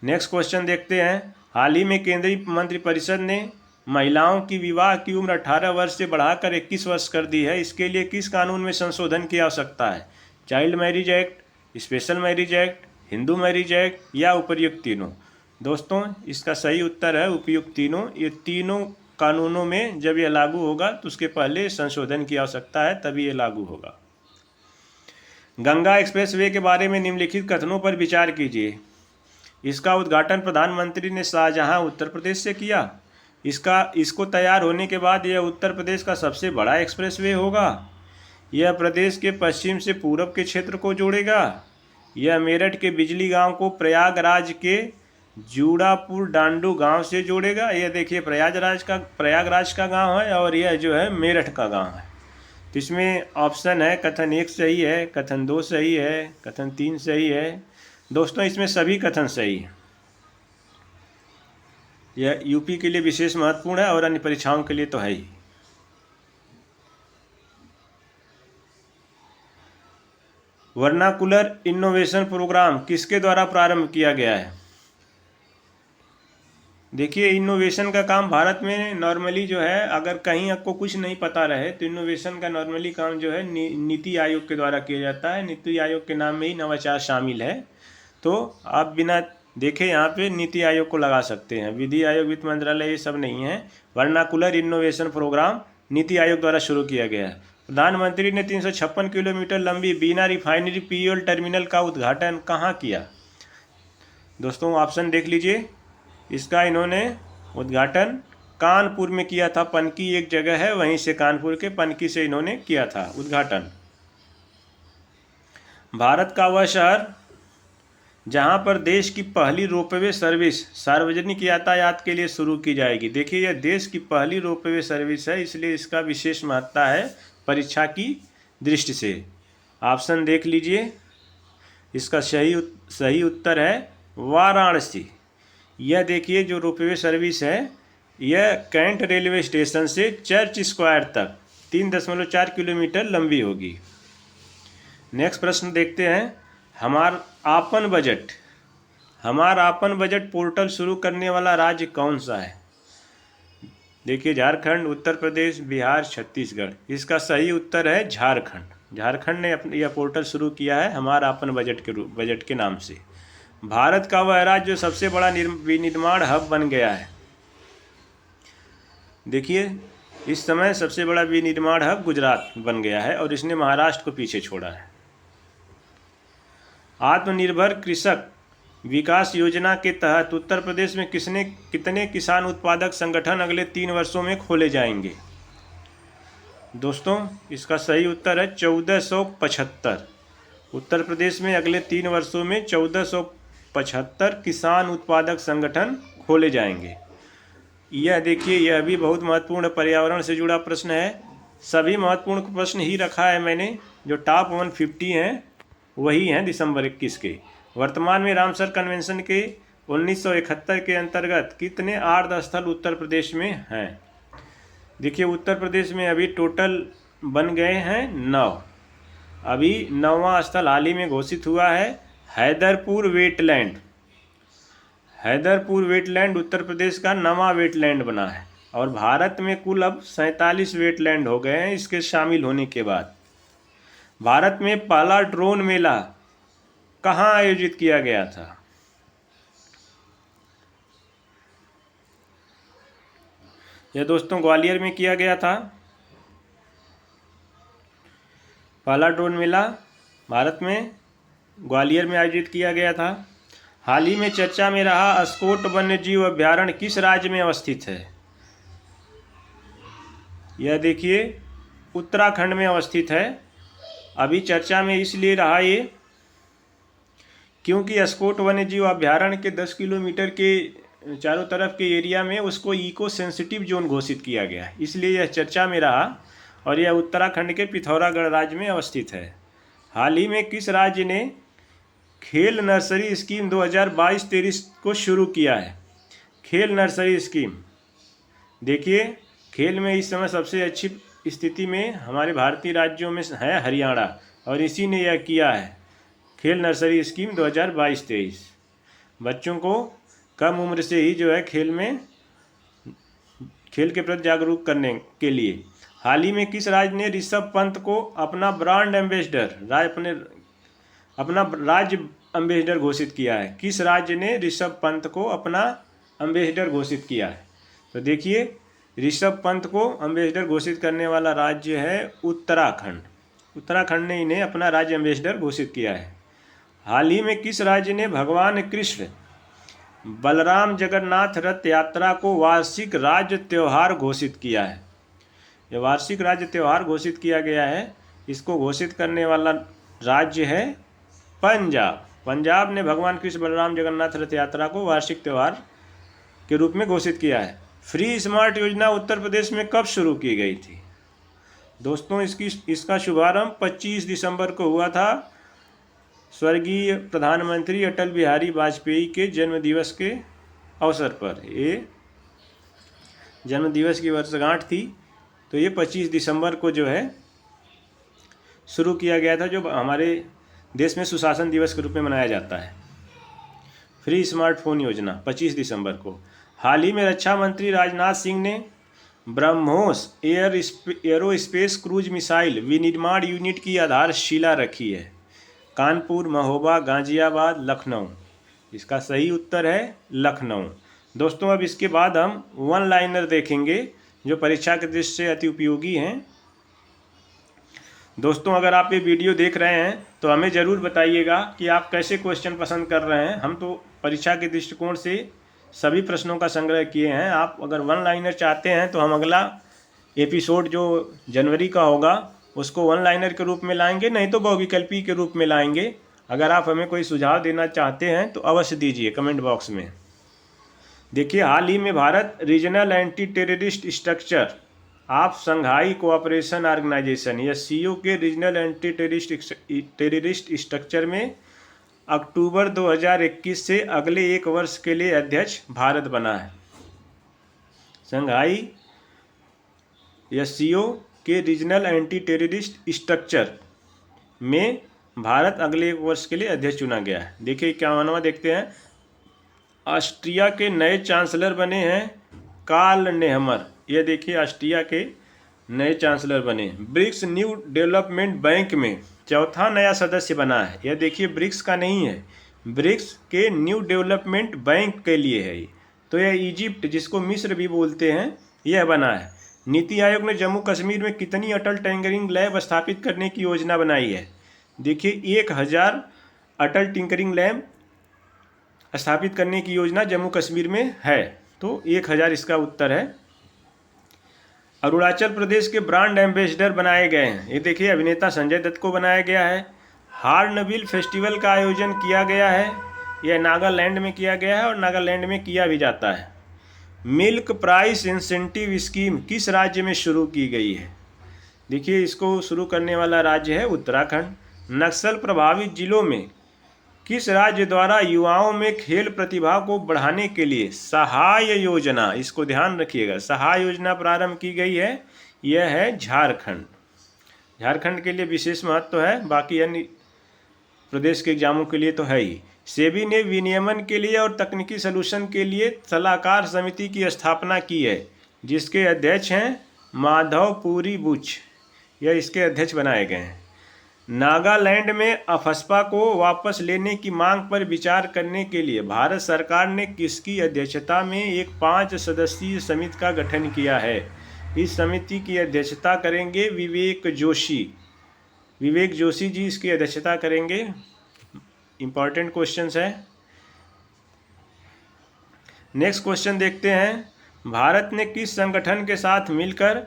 नेक्स्ट क्वेश्चन देखते हैं। हाल ही में केंद्रीय मंत्रिपरिषद ने महिलाओं की विवाह की उम्र 18 वर्ष से बढ़ाकर 21 वर्ष कर दी है। इसके लिए किस कानून में संशोधन की आवश्यकता है? Child marriage act, special marriage act, Hindu marriage act या उपर्युक्त तीनों? दोस्तों इसका सही उत्तर है उपयुक्त तीनों। ये तीनों कानूनों में जब यह लागू होगा तो उसके पहले संशोधन की आवश्यकता है, तभी ये लागू होगा। गंगा एक्सप्रेसवे के बारे में निम्नलिखित कथनों पर विचार कीजिए। इसका उद्घाटन प्रधानमंत्री ने शाहजहां, उत्तर प्रदेश से किया। इसको तैयार होने के बाद यह उत्तर प्रदेश का सबसे बड़ा एक्सप्रेसवे होगा। यह प्रदेश के पश्चिम से पूरब के क्षेत्र को जोड़ेगा। यह मेरठ के बिजली गांव को प्रयागराज के जूड़ापुर डांडू गांव से जोड़ेगा। यह देखिए प्रयागराज का गांव है और यह जो है मेरठ का गांव है। तो इसमें ऑप्शन है कथन 1 सही है, कथन 2 सही है, कथन 3 सही है। दोस्तों इसमें सभी कथन सही है। यह यूपी के लिए विशेष महत्वपूर्ण है और अन्य परीक्षाओं के लिए तो है ही। वर्नाकुलर इनोवेशन प्रोग्राम किसके द्वारा प्रारंभ किया गया है? देखिए, इनोवेशन का काम भारत में नॉर्मली जो है, अगर कहीं आपको कुछ नहीं पता रहे तो इनोवेशन का नॉर्मली काम जो है नीति आयोग के द्वारा किया जाता है। नीति आयोग के नाम में ही नवाचार शामिल है। तो आप बिना देखे यहाँ पे नीति आयोग को लगा सकते हैं। विधि आयोग, वित्त मंत्रालय, ये सब नहीं है। Vernacular innovation programme NITI Aayog द्वारा शुरू किया गया है। प्रधानमंत्री ने 356 किलोमीटर लंबी बीना रिफाइनरी फ्यूल टर्मिनल का उद्घाटन कहाँ किया? दोस्तों ऑप्शन देख लीजिए। इसका इन्होंने उद्घाटन कानपुर में किया था। पनकी एक जगह है, वहीं से कानपुर के पनकी से इन्होंने किया था उद्घाटन। भारत का वह शहर जहां पर देश की पहली रोपवे सर्विस सार्वजनिक यातायात के लिए शुरू की जाएगी। देखिए, यह देश की पहली रोपवे सर्विस है, इसलिए इसका विशेष महत्ता है परीक्षा की दृष्टि से। ऑप्शन देख लीजिए। इसका सही उत्तर है वाराणसी। यह देखिए, जो रोपवे सर्विस है यह कैंट रेलवे स्टेशन से चर्च स्क्वायर तक 3.4 किलोमीटर लंबी होगी। नेक्स्ट प्रश्न देखते हैं। हमारा आपन बजट पोर्टल शुरू करने वाला राज्य कौन सा है? देखिए, झारखंड, उत्तर प्रदेश, बिहार, छत्तीसगढ़। इसका सही उत्तर है झारखंड। झारखंड ने यह पोर्टल शुरू किया है हमारा आपन बजट के नाम से। भारत का वह राज्य जो सबसे बड़ा विनिर्माण हब बन गया है। देखिए, इस समय सबसे बड़ा विनिर्माण हब गुजरात बन गया है और इसने महाराष्ट्र को पीछे छोड़ा है। आत्मनिर्भर कृषक विकास योजना के तहत उत्तर प्रदेश में कितने किसान उत्पादक संगठन अगले 3 वर्षों में खोले जाएंगे? दोस्तों, इसका सही उत्तर है 1475। उत्तर प्रदेश में अगले 3 वर्षों में 1475 किसान उत्पादक संगठन खोले जाएंगे। यह देखिए, यह भी बहुत महत्वपूर्ण पर्यावरण से जुड़ा प्रश्न है। सभी महत्वपूर्ण प्रश्न ही रखा है मैंने। जो टॉप 150 हैं वही हैं दिसंबर 21 के। वर्तमान में रामसर कन्वेंशन के 1971 के अंतर्गत कितने आर्द्र स्थल उत्तर प्रदेश में हैं? देखिए, उत्तर प्रदेश में अभी टोटल बन गए हैं 9। अभी 9वां स्थल हाल ही में घोषित हुआ है, हैदरपुर वेटलैंड। हैदरपुर वेटलैंड उत्तर प्रदेश का 9वां वेटलैंड बना है और भारत में कुल अब 47 वेटलैंड हो गए हैं इसके शामिल होने के बाद। भारत में पहला ड्रोन मेला कहाँ आयोजित किया गया था? यह दोस्तों ग्वालियर में किया गया था। पहला ड्रोन मेला भारत में ग्वालियर में आयोजित किया गया था। हाल ही में चर्चा में रहा अस्कोट वन्यजीव अभयारण्य किस राज्य में अवस्थित है? यह देखिए, उत्तराखंड में अवस्थित है। अभी चर्चा में इसलिए रहा ये क्योंकि अस्कोट वन्यजीव अभयारण्य के 10 किलोमीटर के चारों तरफ के एरिया में उसको इको सेंसिटिव जोन घोषित किया गया, इसलिए यह चर्चा में रहा और यह उत्तराखंड के पिथौरागढ़ राज्य में अवस्थित है। हाल ही में किस राज्य ने खेल नर्सरी स्कीम 2022-23 को शुरू किया है? खेल नर्सरी स्कीम। देखिए, खेल में इस समय सबसे अच्छी स्थिति में हमारे भारतीय राज्यों में है हरियाणा और इसी ने यह किया है खेल नर्सरी स्कीम 2022-23। बच्चों को कम उम्र से ही जो है खेल के प्रति जागरूक करने के लिए। हाल ही में किस राज्य ने ऋषभ पंत को अपना ब्रांड एम्बेसडर राज्य एम्बेसडर घोषित किया है? किस राज्य ने ऋषभ पंत को अपना एम्बेसडर घोषित किया है? तो देखिए, ऋषभ पंत को एम्बेसडर घोषित करने वाला राज्य है उत्तराखंड। उत्तराखंड ने इन्हें अपना राज्य एम्बेसडर घोषित किया है। हाल ही में किस राज्य ने भगवान कृष्ण बलराम जगन्नाथ रथ यात्रा को वार्षिक राज्य त्यौहार घोषित किया है? यह वार्षिक राज्य त्यौहार घोषित किया गया है। इसको घोषित करने वाला राज्य है पंजाब। पंजाब ने भगवान कृष्ण बलराम जगन्नाथ रथ यात्रा को वार्षिक त्यौहार के रूप में घोषित किया है। फ्री स्मार्ट योजना उत्तर प्रदेश में कब शुरू की गई थी? दोस्तों, इसका शुभारंभ 25 दिसंबर को हुआ था, स्वर्गीय प्रधानमंत्री अटल बिहारी वाजपेयी के जन्मदिवस के अवसर पर। ये जन्मदिवस की वर्षगांठ थी, तो ये 25 दिसंबर को जो है शुरू किया गया था, जो हमारे देश में सुशासन दिवस के रूप में मनाया जाता है। फ्री स्मार्टफोन योजना 25 दिसंबर को। हाल ही में रक्षा मंत्री राजनाथ सिंह ने ब्रह्मोस एरोस्पेस क्रूज मिसाइल विनिर्माण यूनिट की आधारशिला रखी है। कानपुर, महोबा, गाजियाबाद, लखनऊ। इसका सही उत्तर है लखनऊ। दोस्तों अब इसके बाद हम वन लाइनर देखेंगे जो परीक्षा के दृष्टि से अति उपयोगी हैं। दोस्तों अगर आप ये वीडियो देख रहे हैं तो हमें ज़रूर बताइएगा कि आप कैसे क्वेश्चन पसंद कर रहे हैं। हम तो परीक्षा के दृष्टिकोण से सभी प्रश्नों का संग्रह किए हैं। आप अगर वन लाइनर चाहते हैं तो हम अगला एपिसोड जो जनवरी का होगा उसको वन लाइनर के रूप में लाएंगे, नहीं तो बहुविकल्पी के रूप में लाएंगे। अगर आप हमें कोई सुझाव देना चाहते हैं तो अवश्य दीजिए कमेंट बॉक्स में। देखिए हाल ही में Bharat regional anti terrorist structure of Shanghai cooperation organisation या सीओ के रीजनल एंटी टेररिस्ट स्ट्रक्चर में अक्टूबर 2021 से अगले 1 वर्ष के लिए अध्यक्ष भारत बना है। शंघाई या सीओ के रीजनल एंटी टेररिस्ट स्ट्रक्चर में भारत अगले 1 वर्ष के लिए अध्यक्ष चुना गया है। देखिए 51वां देखते हैं। ऑस्ट्रिया के नए चांसलर बने हैं कार्ल नेहमर। ये देखिए ऑस्ट्रिया के नए चांसलर बने। ब्रिक्स न्यू डेवलपमेंट बैंक में चौथा नया सदस्य बना है। यह देखिए ब्रिक्स का नहीं है, ब्रिक्स के न्यू डेवलपमेंट बैंक के लिए है। तो यह इजिप्ट जिसको मिस्र भी बोलते हैं यह बना है। नीति आयोग ने जम्मू कश्मीर में कितनी अटल टिंकरिंग लैब स्थापित करने की योजना बनाई है? देखिए 1000 अटल टिंकरिंग लैब स्थापित करने की योजना जम्मू कश्मीर में है। तो 1000 इसका उत्तर है। अरुणाचल प्रदेश के ब्रांड एम्बेसडर बनाए गए हैं। ये देखिए अभिनेता संजय दत्त को बनाया गया है। हार्नबिल फेस्टिवल का आयोजन किया गया है। यह नागालैंड में किया गया है और नागालैंड में किया भी जाता है। मिल्क प्राइस इंसेंटिव स्कीम किस राज्य में शुरू की गई है? देखिए इसको शुरू करने वाला राज्य है उत्तराखंड। नक्सल प्रभावित जिलों में किस राज्य द्वारा युवाओं में खेल प्रतिभा को बढ़ाने के लिए सहाय योजना, इसको ध्यान रखिएगा, सहाय योजना प्रारंभ की गई है? यह है झारखंड। झारखंड के लिए विशेष महत्व है, बाकी अन्य प्रदेश के एग्जामों के लिए तो है ही। सेबी ने विनियमन के लिए और तकनीकी सलूशन के लिए सलाहकार समिति की स्थापना की है जिसके अध्यक्ष हैं माधव पुरी बुच। यह इसके अध्यक्ष बनाए गए हैं। नागालैंड में अफस्पा को वापस लेने की मांग पर विचार करने के लिए भारत सरकार ने किसकी अध्यक्षता में एक 5 सदस्यीय समिति का गठन किया है? इस समिति की अध्यक्षता करेंगे विवेक जोशी। विवेक जोशी जी इसकी अध्यक्षता करेंगे। इम्पॉर्टेंट क्वेश्चंस है। नेक्स्ट क्वेश्चन देखते हैं। भारत ने किस संगठन के साथ मिलकर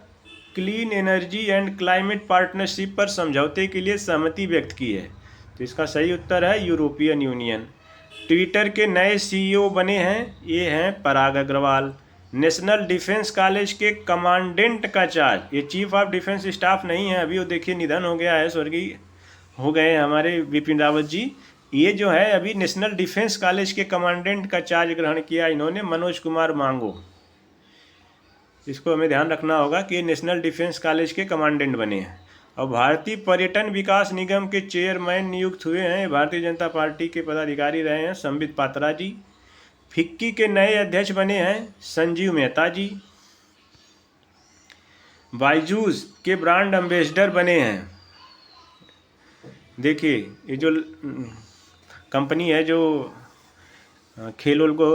clean energy and climate partnership पर समझौते के लिए सहमति व्यक्त की है? तो इसका सही उत्तर है यूरोपियन यूनियन। ट्विटर के नए सीईओ बने हैं, ये हैं पराग अग्रवाल। नेशनल डिफेंस कॉलेज के कमांडेंट का चार्ज, ये चीफ ऑफ डिफेंस स्टाफ नहीं है, अभी वो देखिए निधन हो गया है, स्वर्गीय हो गए हमारे बिपिन रावत जी। ये जो है अभी नेशनल डिफेंस कॉलेज के कमांडेंट का चार्ज ग्रहण किया इन्होंने, मनोज कुमार मांगो। इसको हमें ध्यान रखना होगा कि नेशनल डिफेंस कॉलेज के कमांडेंट बने हैं। और भारतीय पर्यटन विकास निगम के चेयरमैन नियुक्त हुए हैं, भारतीय जनता पार्टी के पदाधिकारी रहे हैं संबित पात्रा जी। फिक्की के नए अध्यक्ष बने हैं संजीव मेहता जी। बायजूस के ब्रांड एम्बेसडर बने हैं, देखिए ये जो कंपनी है जो खेलों को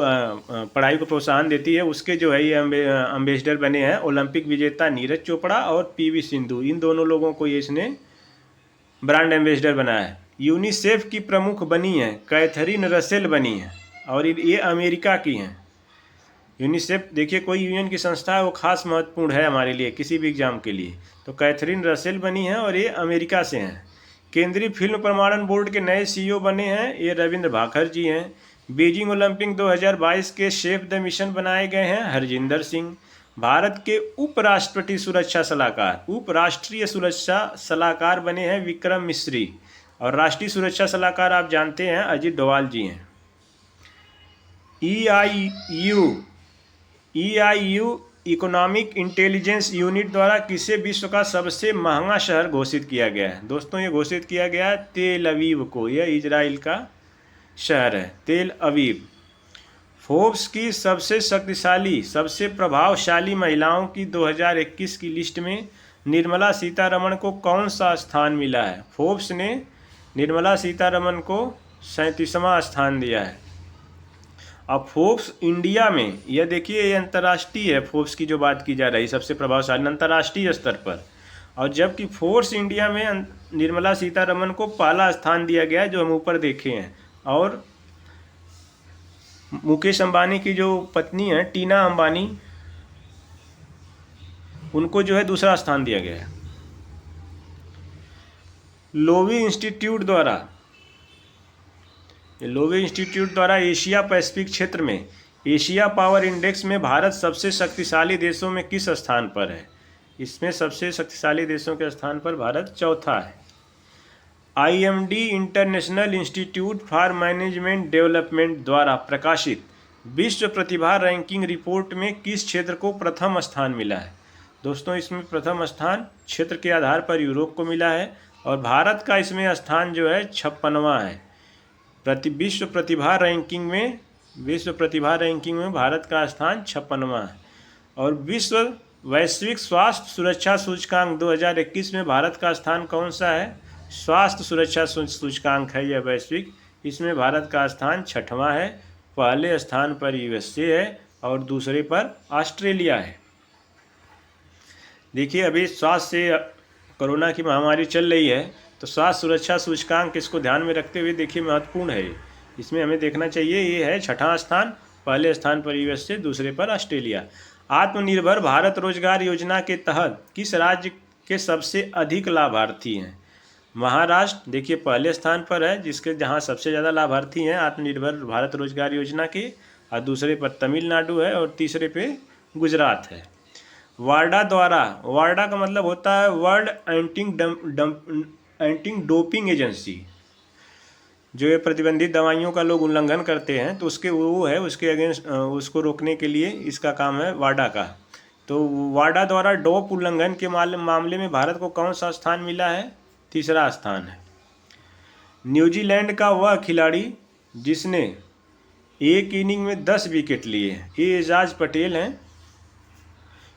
पढ़ाई को प्रोत्साहन देती है उसके जो है ये एम्बेसडर बने हैं ओलंपिक विजेता नीरज चोपड़ा और पीवी सिंधु। इन दोनों लोगों को ये इसने ब्रांड एम्बेसडर बनाया है। यूनिसेफ की प्रमुख बनी हैं कैथरीन रसेल बनी हैं और ये अमेरिका की हैं। यूनिसेफ देखिए कोई यूनियन की संस्था है, वो खास महत्वपूर्ण है हमारे लिए किसी भी एग्जाम के लिए। तो कैथरीन रसेल बनी हैं और ये अमेरिका से हैं। केंद्रीय फिल्म प्रमाणन बोर्ड के नए सीईओ बने हैं, ये रविंद्र भाकर जी हैं। बीजिंग ओलंपिक 2022 के शेफ द मिशन बनाए गए हैं हरजिंदर सिंह। भारत के उपराष्ट्रीय सुरक्षा सलाहकार बने हैं विक्रम मिश्री और राष्ट्रीय सुरक्षा सलाहकार आप जानते हैं अजित डोवाल जी हैं। EIU इकोनॉमिक इंटेलिजेंस यूनिट द्वारा किसे विश्व का सबसे महंगा शहर घोषित किया गया है? दोस्तों ये घोषित किया गया है तेल अवीव को, यह इजराइल का शहर है तेल अवीव। फोर्ब्स की सबसे शक्तिशाली, सबसे प्रभावशाली महिलाओं की 2021 की लिस्ट में निर्मला सीतारमण को कौन सा स्थान मिला है? फोर्ब्स ने निर्मला सीतारमण को 37वां स्थान दिया है। अब फोर्ब्स इंडिया में, यह देखिए ये अंतर्राष्ट्रीय है, फोर्ब्स की जो बात की जा रही सबसे प्रभावशाली अंतर्राष्ट्रीय स्तर पर, और जबकि फोर्ब्स इंडिया में निर्मला सीतारमण को पहला स्थान दिया गया है, जो हम ऊपर देखे हैं। और मुकेश अंबानी की जो पत्नी है टीना अंबानी, उनको जो है दूसरा स्थान दिया गया है। लोवी इंस्टीट्यूट द्वारा एशिया पैसिफिक क्षेत्र में एशिया पावर इंडेक्स में भारत सबसे शक्तिशाली देशों में किस स्थान पर है? इसमें सबसे शक्तिशाली देशों के स्थान पर भारत चौथा है। IMD international institute for management development द्वारा प्रकाशित विश्व प्रतिभा रैंकिंग रिपोर्ट में किस क्षेत्र को प्रथम स्थान मिला है? दोस्तों, इसमें प्रथम स्थान क्षेत्र के आधार पर यूरोप को मिला है, और भारत का इसमें स्थान जो है 56वां है। विश्व प्रतिभा रैंकिंग में भारत का स्थान 56वां है। और वैश्विक स्वास्थ्य सुरक्षा सूचकांक 2021 में भारत का स्थान कौन सा है? स्वास्थ्य सुरक्षा सूचकांक है यह वैश्विक, इसमें भारत का स्थान 6वां है। पहले स्थान पर USA है और दूसरे पर ऑस्ट्रेलिया है। देखिए, अभी स्वास्थ्य से कोरोना की महामारी चल रही है, तो स्वास्थ्य सुरक्षा सूचकांक इसको ध्यान में रखते हुए देखिए महत्वपूर्ण है। इसमें हमें देखना चाहिए, ये है 6वां स्थान, पहले स्थान पर USA, दूसरे पर ऑस्ट्रेलिया। आत्मनिर्भर भारत रोजगार योजना के तहत किस राज्य के सबसे अधिक लाभार्थी हैं? महाराष्ट्र देखिए पहले स्थान पर है, जहाँ सबसे ज़्यादा लाभार्थी हैं आत्मनिर्भर भारत रोजगार योजना के, और दूसरे पर तमिलनाडु है, और तीसरे पे गुजरात है। वार्डा का मतलब होता है वर्ल्ड एंटी डोपिंग एजेंसी, जो ये प्रतिबंधित दवाइयों का लोग उल्लंघन करते हैं, तो उसके अगेंस्ट उसको रोकने के लिए इसका काम है वाडा का। तो वाडा द्वारा डोप उल्लंघन के मामले में भारत को कौन सा स्थान मिला है? तीसरा स्थान है। न्यूजीलैंड का वह खिलाड़ी जिसने एक इनिंग में 10 विकेट लिए, ये एजाज पटेल हैं,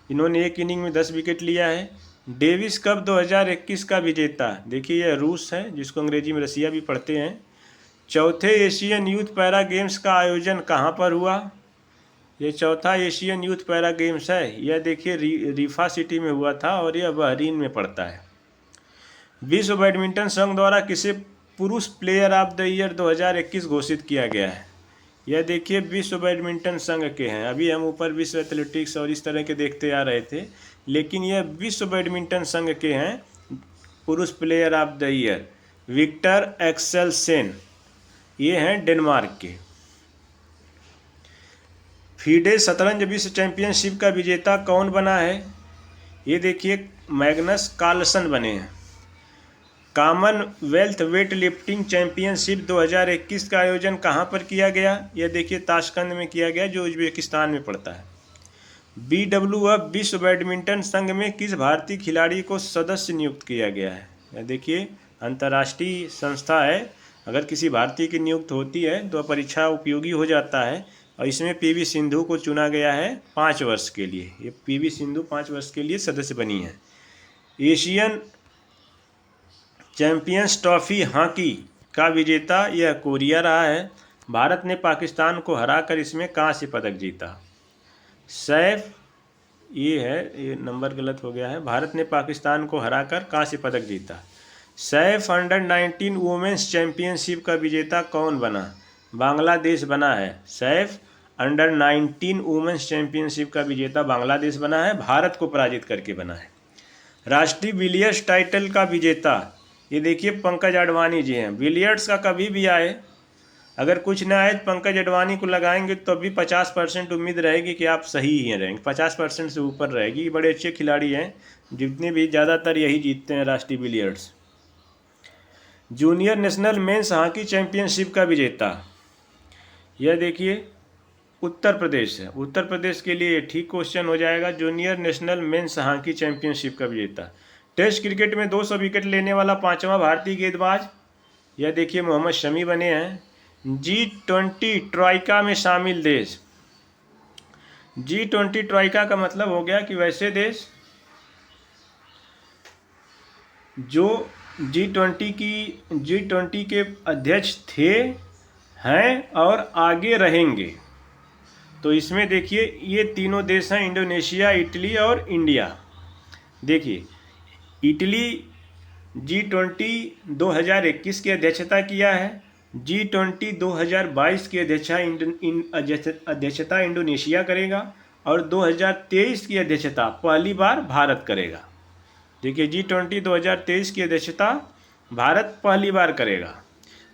इन्होंने एक इनिंग में 10 विकेट लिया है। डेविस कप 2021 का विजेता, देखिए यह रूस है, जिसको अंग्रेजी में रसिया भी पढ़ते हैं। चौथे एशियन यूथ पैरा गेम्स का आयोजन कहाँ पर हुआ? ये चौथा एशियन यूथ पैरा गेम्स है, यह देखिए रीफा सिटी में हुआ था, और यह बहरीन में पड़ता है। विश्व बैडमिंटन संघ द्वारा किसे पुरुष प्लेयर ऑफ द ईयर 2021 घोषित किया गया है? यह देखिए विश्व बैडमिंटन संघ के हैं। अभी हम ऊपर विश्व एथलेटिक्स और इस तरह के देखते आ रहे थे, लेकिन यह विश्व बैडमिंटन संघ के हैं पुरुष player of the year. Viktor Axelsen, ये हैं डेनमार्क के। फीडे शतरंज विश्व चैंपियनशिप का विजेता कौन बना है? ये देखिए मैग्नस कार्लसन बने हैं। कॉमनवेल्थ वेट लिफ्टिंग चैंपियनशिप 2021 का आयोजन कहाँ पर किया गया? यह देखिए ताशकंद में किया गया, जो उज्बेकिस्तान में पड़ता है। BWF विश्व बैडमिंटन संघ में किस भारतीय खिलाड़ी को सदस्य नियुक्त किया गया है? यह देखिए अंतर्राष्ट्रीय संस्था है, अगर किसी भारतीय की नियुक्त होती है तो परीक्षा उपयोगी हो जाता है, और इसमें PV सिंधु को चुना गया है 5 वर्ष के लिए। ये PV सिंधु 5 वर्ष के लिए सदस्य बनी है। एशियन चैंपियंस ट्रॉफी हॉकी का विजेता यह कोरिया रहा है। भारत ने पाकिस्तान को हराकर इसमें कांस्य पदक जीता। सैफ, ये नंबर गलत हो गया है, भारत ने पाकिस्तान को हराकर कांस्य पदक जीता। सैफ अंडर-19 वुमेन्स चैंपियनशिप का विजेता कौन बना? बांग्लादेश बना है। सैफ अंडर-19 वुमेन्स चैंपियनशिप का विजेता बांग्लादेश बना है, भारत को पराजित करके बना है। राष्ट्रीय बिलियर्ड्स टाइटल का विजेता, ये देखिए पंकज अडवाणी जी हैं। बिलियर्ड्स का कभी भी आए, अगर कुछ ना आए तो पंकज अडवाणी को लगाएंगे तो अभी 50% उम्मीद रहेगी कि आप सही ही रहेंगे, 50% से ऊपर रहेगी। बड़े अच्छे खिलाड़ी हैं, जितने भी ज़्यादातर यही जीतते हैं राष्ट्रीय billiards. Junior national men's hockey championship का विजेता, यह देखिए उत्तर प्रदेश है। उत्तर प्रदेश के लिए ठीक क्वेश्चन हो जाएगा। Junior national men's hockey championship का विजेता। टेस्ट क्रिकेट में 200 विकेट लेने वाला 5वां भारतीय गेंदबाज, यह देखिए मोहम्मद शमी बने हैं। G20 ट्राइका में शामिल देश। G20 ट्राइका का मतलब हो गया कि वैसे देश जो G20 के अध्यक्ष थे, हैं और आगे रहेंगे। तो इसमें देखिए ये तीनों देश हैं, इंडोनेशिया, इटली और इंडिया। देखिए इटली G20 2021 की अध्यक्षता किया है, G20 2022 की अध्यक्षता इंडोनेशिया करेगा और 2023 की अध्यक्षता पहली बार भारत करेगा। देखिए G20 2023 की अध्यक्षता भारत पहली बार करेगा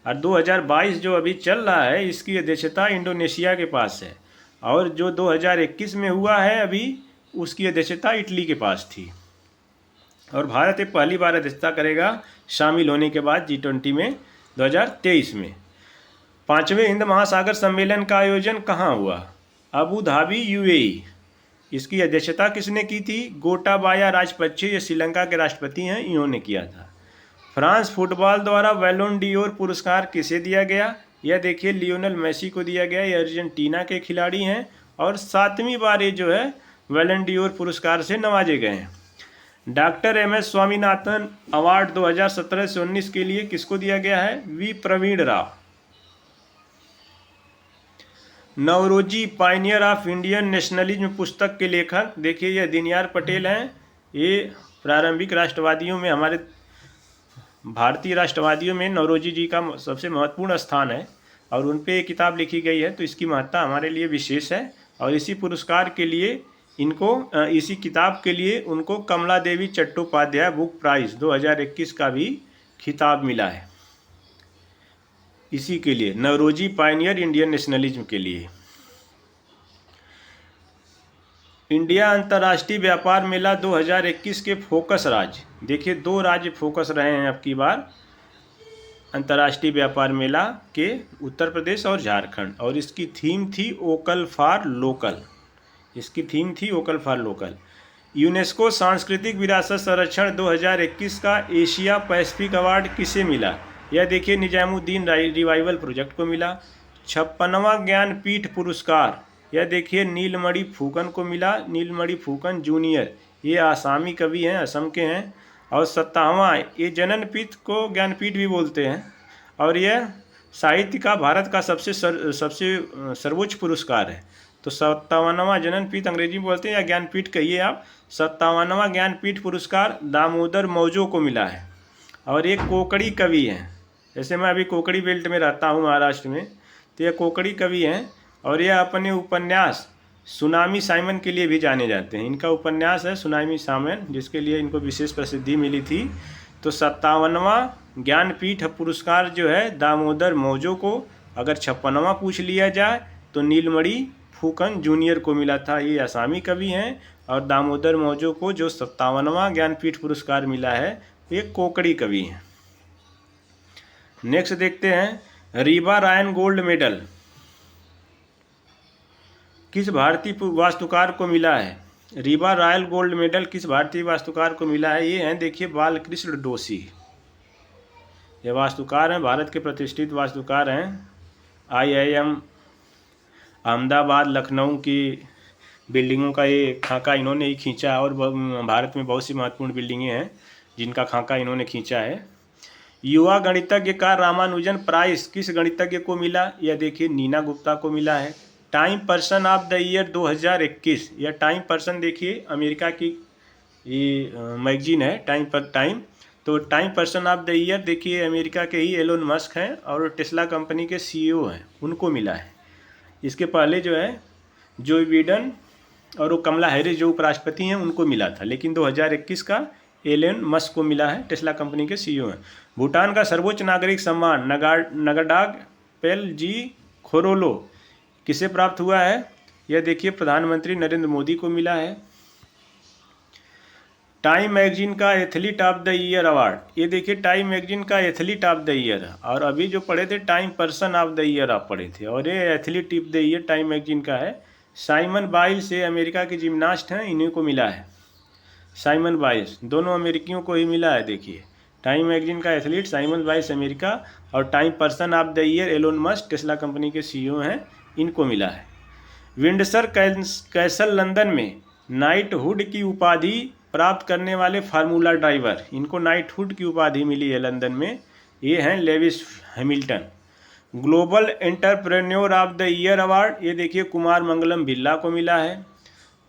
और 2022 जो अभी चल रहा है इसकी अध्यक्षता इंडोनेशिया के पास है, और जो 2021 में हुआ है अभी उसकी अध्यक्षता इटली के पास थी, और भारत एक पहली बार अध्यक्षता करेगा शामिल होने के बाद G20 में 2023 में। 5वें हिंद महासागर सम्मेलन का आयोजन कहाँ हुआ? Abu Dhabi, UAE। इसकी अध्यक्षता किसने की थी? गोटाबाया राजपक्षे, ये श्रीलंका के राष्ट्रपति हैं, इन्होंने किया था। फ्रांस फुटबॉल द्वारा बैलोन डी'ओर पुरस्कार किसे दिया गया? यह देखिए लियोनेल मेसी को दिया गया, ये अर्जेंटीना के खिलाड़ी हैं और 7वीं बार ये जो है बैलोन डी'ओर पुरस्कार से नवाजे गए हैं। डॉक्टर MS स्वामीनाथन अवार्ड 2017 से 19 के लिए किसको दिया गया है? V Praveen Rao. Naoroji pioneer of Indian nationalism पुस्तक के लेखक देखिए ये दीनयार पटेल हैं। ये प्रारंभिक राष्ट्रवादियों में, हमारे भारतीय राष्ट्रवादियों में नवरोजी जी का सबसे महत्वपूर्ण स्थान है और उन पे किताब लिखी गई है, तो इसकी महत्ता हमारे लिए विशेष है। और इसी पुरस्कार के लिए इनको, इसी किताब के लिए उनको कमला देवी चट्टोपाध्याय बुक प्राइज़ 2021 का भी खिताब मिला है। इसी के लिए नवरोजी पायनियर इंडियन नेशनलिज्म के लिए। इंडिया अंतर्राष्ट्रीय व्यापार मेला 2021 के फोकस राज्य, देखिए 2 राज्य फोकस रहे हैं अब की बार अंतर्राष्ट्रीय व्यापार मेला के, उत्तर प्रदेश और झारखंड, और इसकी थीम थी वोकल फॉर लोकल। इसकी थीम थी वोकल फॉर लोकल। यूनेस्को सांस्कृतिक विरासत संरक्षण 2021 का एशिया पैसिफिक अवार्ड किसे मिला? यह देखिए निजामुद्दीन रिवाइवल प्रोजेक्ट को मिला। 56वां ज्ञानपीठ पुरस्कार, यह देखिए नीलमणि फूकन को मिला, नीलमणि फूकन जूनियर, ये आसामी कवि हैं, असम के हैं। और 57वां, ये जननपीठ को ज्ञानपीठ भी बोलते हैं, और यह साहित्य का भारत का सबसे सर्वोच्च पुरस्कार है। तो 57वां जननपीठ अंग्रेजी में बोलते हैं या ज्ञानपीठ कहिए आप। 57वां ज्ञानपीठ पुरस्कार दामोदर मौजो को मिला है, और एक कोकड़ी कवि हैं। जैसे मैं अभी कोकड़ी बेल्ट में रहता हूँ महाराष्ट्र में, तो ये कोकड़ी कवि हैं और यह अपने उपन्यास सुनामी साइमन के लिए भी जाने जाते हैं। इनका उपन्यास है सुनामी साइमन, जिसके लिए इनको विशेष प्रसिद्धि मिली थी। तो 57वां ज्ञानपीठ पुरस्कार जो है दामोदर मौजो को, अगर 56वां पूछ लिया जाए तो नीलमणि फूकन जूनियर को मिला था, ये आसामी कवि हैं। और दामोदर मौजो को जो 57वां ज्ञानपीठ पुरस्कार मिला है ये कोकड़ी कवि हैं। नेक्स्ट देखते हैं, रीवा रायन गोल्ड मेडल किस भारतीय वास्तुकार को मिला है? रीवा रॉयल गोल्ड मेडल किस भारतीय वास्तुकार को मिला है? ये हैं देखिए बालकृष्ण डोशी, ये वास्तुकार हैं, भारत के प्रतिष्ठित वास्तुकार हैं। IIM अहमदाबाद, लखनऊ की बिल्डिंगों का ये खाका इन्होंने ही खींचा, और भारत में बहुत सी महत्वपूर्ण बिल्डिंगें हैं जिनका खाका इन्होंने खींचा है। युवा गणितज्ञ का रामानुजन प्राइज किस गणितज्ञ को मिला? यह देखिए नीना गुप्ता को मिला है। Time person of the year 2021, यह टाइम पर्सन देखिए अमेरिका की ये मैगजीन है टाइम। तो time person of the year देखिए अमेरिका के ही एलोन मस्क हैं और टेस्ला कंपनी के CEO हैं, उनको मिला है। इसके पहले जो है जो बिडेन और वो कमला हैरिस जो उपराष्ट्रपति हैं उनको मिला था, लेकिन 2021 का एलोन मस्क को मिला है, टेस्ला कंपनी के CEO हैं। भूटान का सर्वोच्च नागरिक सम्मान नगाडाग पेलजी खोरोलो किसे प्राप्त हुआ है? यह देखिए प्रधानमंत्री नरेंद्र मोदी को मिला है। टाइम मैगजीन का athlete of the year award, ये देखिए टाइम मैगजीन का एथलीट ऑफ द ईयर, और अभी जो पढ़े थे time person of the year आप पढ़े थे, और ये athlete of the year time magazine का है। साइमन बाइल्स से अमेरिका के जिम्नास्ट हैं, इन्हीं को मिला है। साइमन बाइल्स दोनों अमेरिकियों को ही मिला है। देखिए टाइम मैगजीन का एथलीट साइमन बाइस अमेरिका, और Time person of the year Elon Musk Tesla company के सीईओ हैं, इनको मिला है। विंडसर कैसल लंदन में नाइटहुड की उपाधि प्राप्त करने वाले फार्मूला ड्राइवर, इनको नाइटहुड की उपाधि मिली है लंदन में, ये हैं Lewis Hamilton. Global entrepreneur of the year award, ये देखिए कुमार मंगलम बिरला को मिला है।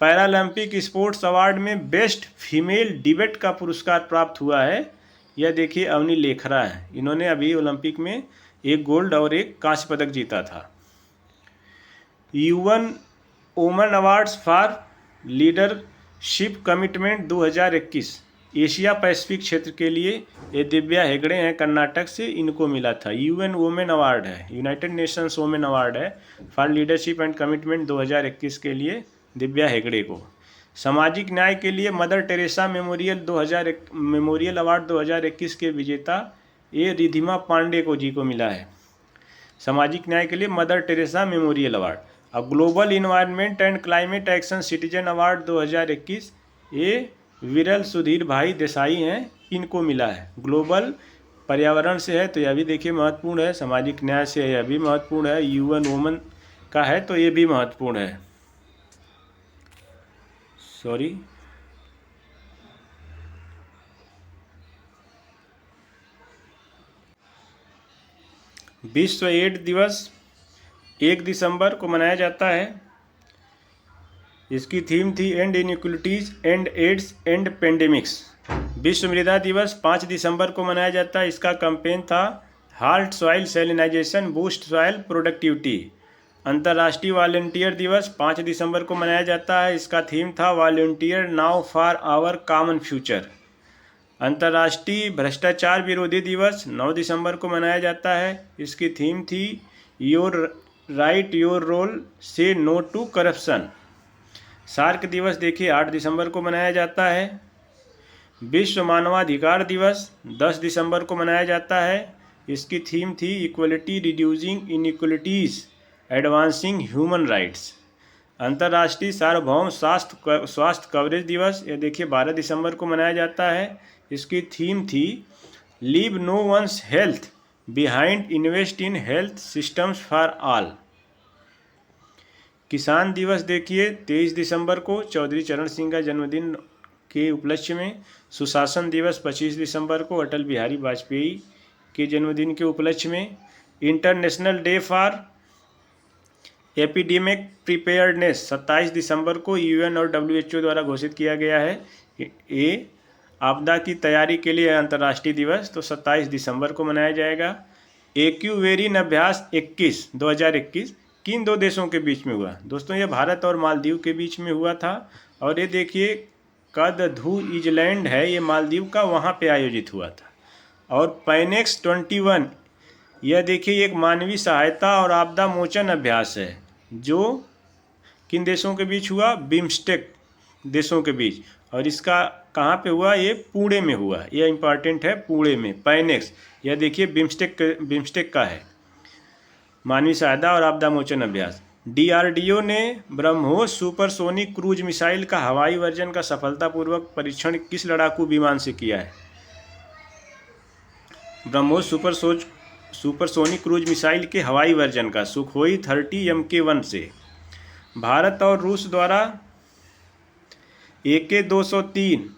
पैरालंपिक स्पोर्ट्स अवार्ड में बेस्ट फीमेल डिबेट का पुरस्कार प्राप्त हुआ है, यह देखिए अवनी लेखरा है, इन्होंने अभी ओलंपिक में एक गोल्ड और एक कांस्य पदक जीता था। UN women awards for leadership commitment 2021 Asia Pacific क्षेत्र के लिए, ये दिव्या हेगड़े हैं कर्नाटक से, इनको मिला था। यूएन वुमेन अवार्ड है, यूनाइटेड नेशंस वुमेन अवार्ड है फॉर लीडरशिप एंड कमिटमेंट 2021 के लिए दिव्या हेगड़े को। सामाजिक न्याय के लिए मदर टेरेसा मेमोरियल अवार्ड 2021 के विजेता ये रिधिमा पांडे को जी को मिला है, सामाजिक न्याय के लिए मदर टेरेसा मेमोरियल अवार्ड। अब global environment and climate action citizen award 2021 ये विरल सुधीर भाई देसाई हैं, इनको मिला है। ग्लोबल पर्यावरण से है तो यह भी देखिए महत्वपूर्ण है, सामाजिक न्याय से यह भी महत्वपूर्ण है, यूएन वुमेन का है तो ये भी महत्वपूर्ण है। 'विश्व एड्स दिवस 1 दिसंबर को मनाया जाता है, इसकी थीम थी end inequalities end AIDS end pandemics. विश्व मृदा दिवस 5 दिसंबर को मनाया जाता है, इसका कैंपेन था halt soil salinization boost soil productivity. अंतर्राष्ट्रीय वॉलंटियर दिवस 5 दिसंबर को मनाया जाता है, इसका थीम था volunteer now for our common future. अंतर्राष्ट्रीय भ्रष्टाचार विरोधी दिवस 9 दिसंबर को मनाया जाता है, इसकी थीम थी योर राइट योर रोल से नो टू करप्शन। सार्क दिवस देखिए 8 दिसंबर को मनाया जाता है। विश्व मानवाधिकार दिवस 10 दिसंबर को मनाया जाता है, इसकी थीम थी equality reducing inequalities advancing human rights. अंतर्राष्ट्रीय सार्वभौम स्वास्थ्य कवरेज दिवस, यह देखिए 12 दिसंबर को मनाया जाता है, इसकी थीम थी leave no one's health behind invest in health systems for all. किसान दिवस देखिए 23 दिसंबर को चौधरी चरण सिंह का जन्मदिन के उपलक्ष्य में। सुशासन दिवस 25 दिसंबर को अटल बिहारी वाजपेयी के जन्मदिन के उपलक्ष्य में। International day for epidemic preparedness 27 दिसंबर को यूएन और डब्ल्यूएचओ द्वारा घोषित किया गया है। ये आपदा की तैयारी के लिए अंतर्राष्ट्रीय दिवस तो 27 दिसंबर को मनाया जाएगा। एक्यूवेरिन अभ्यास 2021 किन दो देशों के बीच में हुआ? दोस्तों ये भारत और मालदीव के बीच में हुआ था। और ये देखिए कदधू इजलैंड है, ये मालदीव का, वहाँ पे आयोजित हुआ था। और पैनेक्स 21 यह देखिए एक मानवीय सहायता और आपदा मोचन अभ्यास है जो किन देशों के बीच हुआ? बिम्स्टेक देशों के बीच। और इसका कहाँ पे हुआ? ये पुणे में हुआ, यह इम्पॉर्टेंट है, पुणे में। पैनेक्स यह देखिए बिम्स्टेक का है, मानवीय सहायता और आपदा मोचन अभ्यास। डीआरडीओ ने ब्रह्मोस सुपरसोनिक क्रूज मिसाइल का हवाई वर्जन का सफलतापूर्वक परीक्षण किस लड़ाकू विमान से किया है? ब्रह्मोस सुपरसोनिक क्रूज मिसाइल के हवाई वर्जन का सुखोई 30 MK1 से। भारत और रूस द्वारा AK-203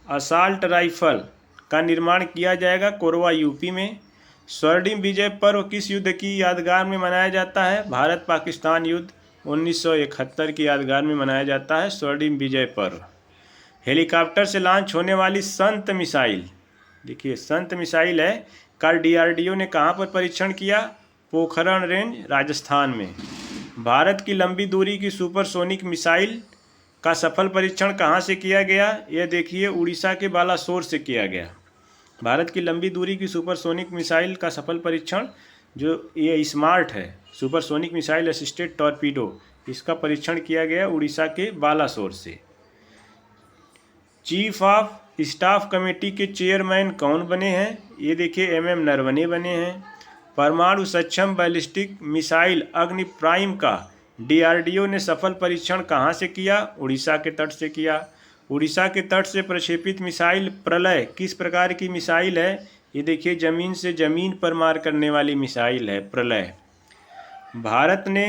असाल्ट राइफल का निर्माण किया जाएगा कोरबा यूपी में। स्वर्णिम विजय पर्व किस युद्ध की यादगार में मनाया जाता है? भारत पाकिस्तान युद्ध 1971 की यादगार में मनाया जाता है स्वर्णिम विजय पर्व। हेलीकॉप्टर से लॉन्च होने वाली संत मिसाइल, देखिए संत मिसाइल है, का डीआरडीओ ने कहाँ पर परीक्षण किया? पोखरण रेंज राजस्थान में। भारत की लंबी दूरी की सुपरसोनिक मिसाइल का सफल परीक्षण कहाँ से किया गया? यह देखिए उड़ीसा के बालासोर से किया गया। भारत की लंबी दूरी की सुपरसोनिक मिसाइल का सफल परीक्षण, जो ये स्मार्ट है सुपरसोनिक मिसाइल असिस्टेड टॉर्पीडो, इसका परीक्षण किया गया उड़ीसा के बालासोर से। चीफ ऑफ स्टाफ कमेटी के चेयरमैन कौन बने हैं? ये देखिए MM नरवणे बने हैं। परमाणु सक्षम बैलिस्टिक मिसाइल अग्नि प्राइम का डीआरडीओ ने सफल परीक्षण कहाँ से किया? उड़ीसा के तट से किया। उड़ीसा के तट से प्रक्षेपित मिसाइल प्रलय किस प्रकार की मिसाइल है? ये देखिए जमीन से जमीन पर मार करने वाली मिसाइल है प्रलय। भारत ने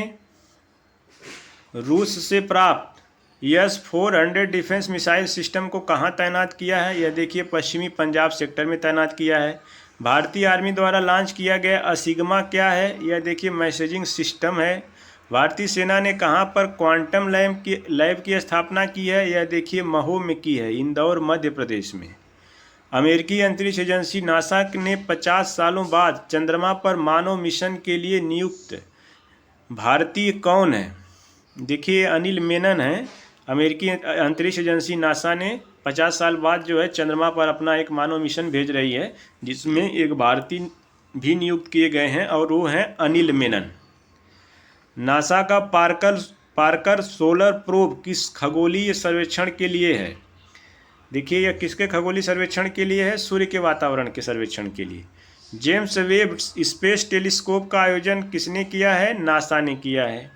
रूस से प्राप्त S-400 डिफेंस मिसाइल सिस्टम को कहाँ तैनात किया है? यह देखिए पश्चिमी पंजाब सेक्टर में तैनात किया है। भारतीय आर्मी द्वारा लॉन्च किया गया असिग्मा क्या है? यह देखिए मैसेजिंग सिस्टम है। भारतीय सेना ने कहाँ पर क्वांटम लैब की स्थापना की है? यह देखिए महो में की है, इंदौर मध्य प्रदेश में। अमेरिकी अंतरिक्ष एजेंसी नासा ने 50 सालों बाद चंद्रमा पर मानव मिशन के लिए नियुक्त भारतीय कौन है? देखिए अनिल मेनन है। अमेरिकी अंतरिक्ष एजेंसी नासा ने 50 साल बाद जो है चंद्रमा पर अपना एक मानव मिशन भेज रही है, जिसमें एक भारतीय भी नियुक्त किए गए हैं और वो हैं अनिल मेनन। नासा का पार्कर सोलर प्रोब किस खगोलीय सर्वेक्षण के लिए है? देखिए यह किसके खगोलीय सर्वेक्षण के लिए है? सूर्य के वातावरण के सर्वेक्षण के लिए। जेम्स वेब स्पेस टेलीस्कोप का आयोजन किसने किया है? नासा ने किया है।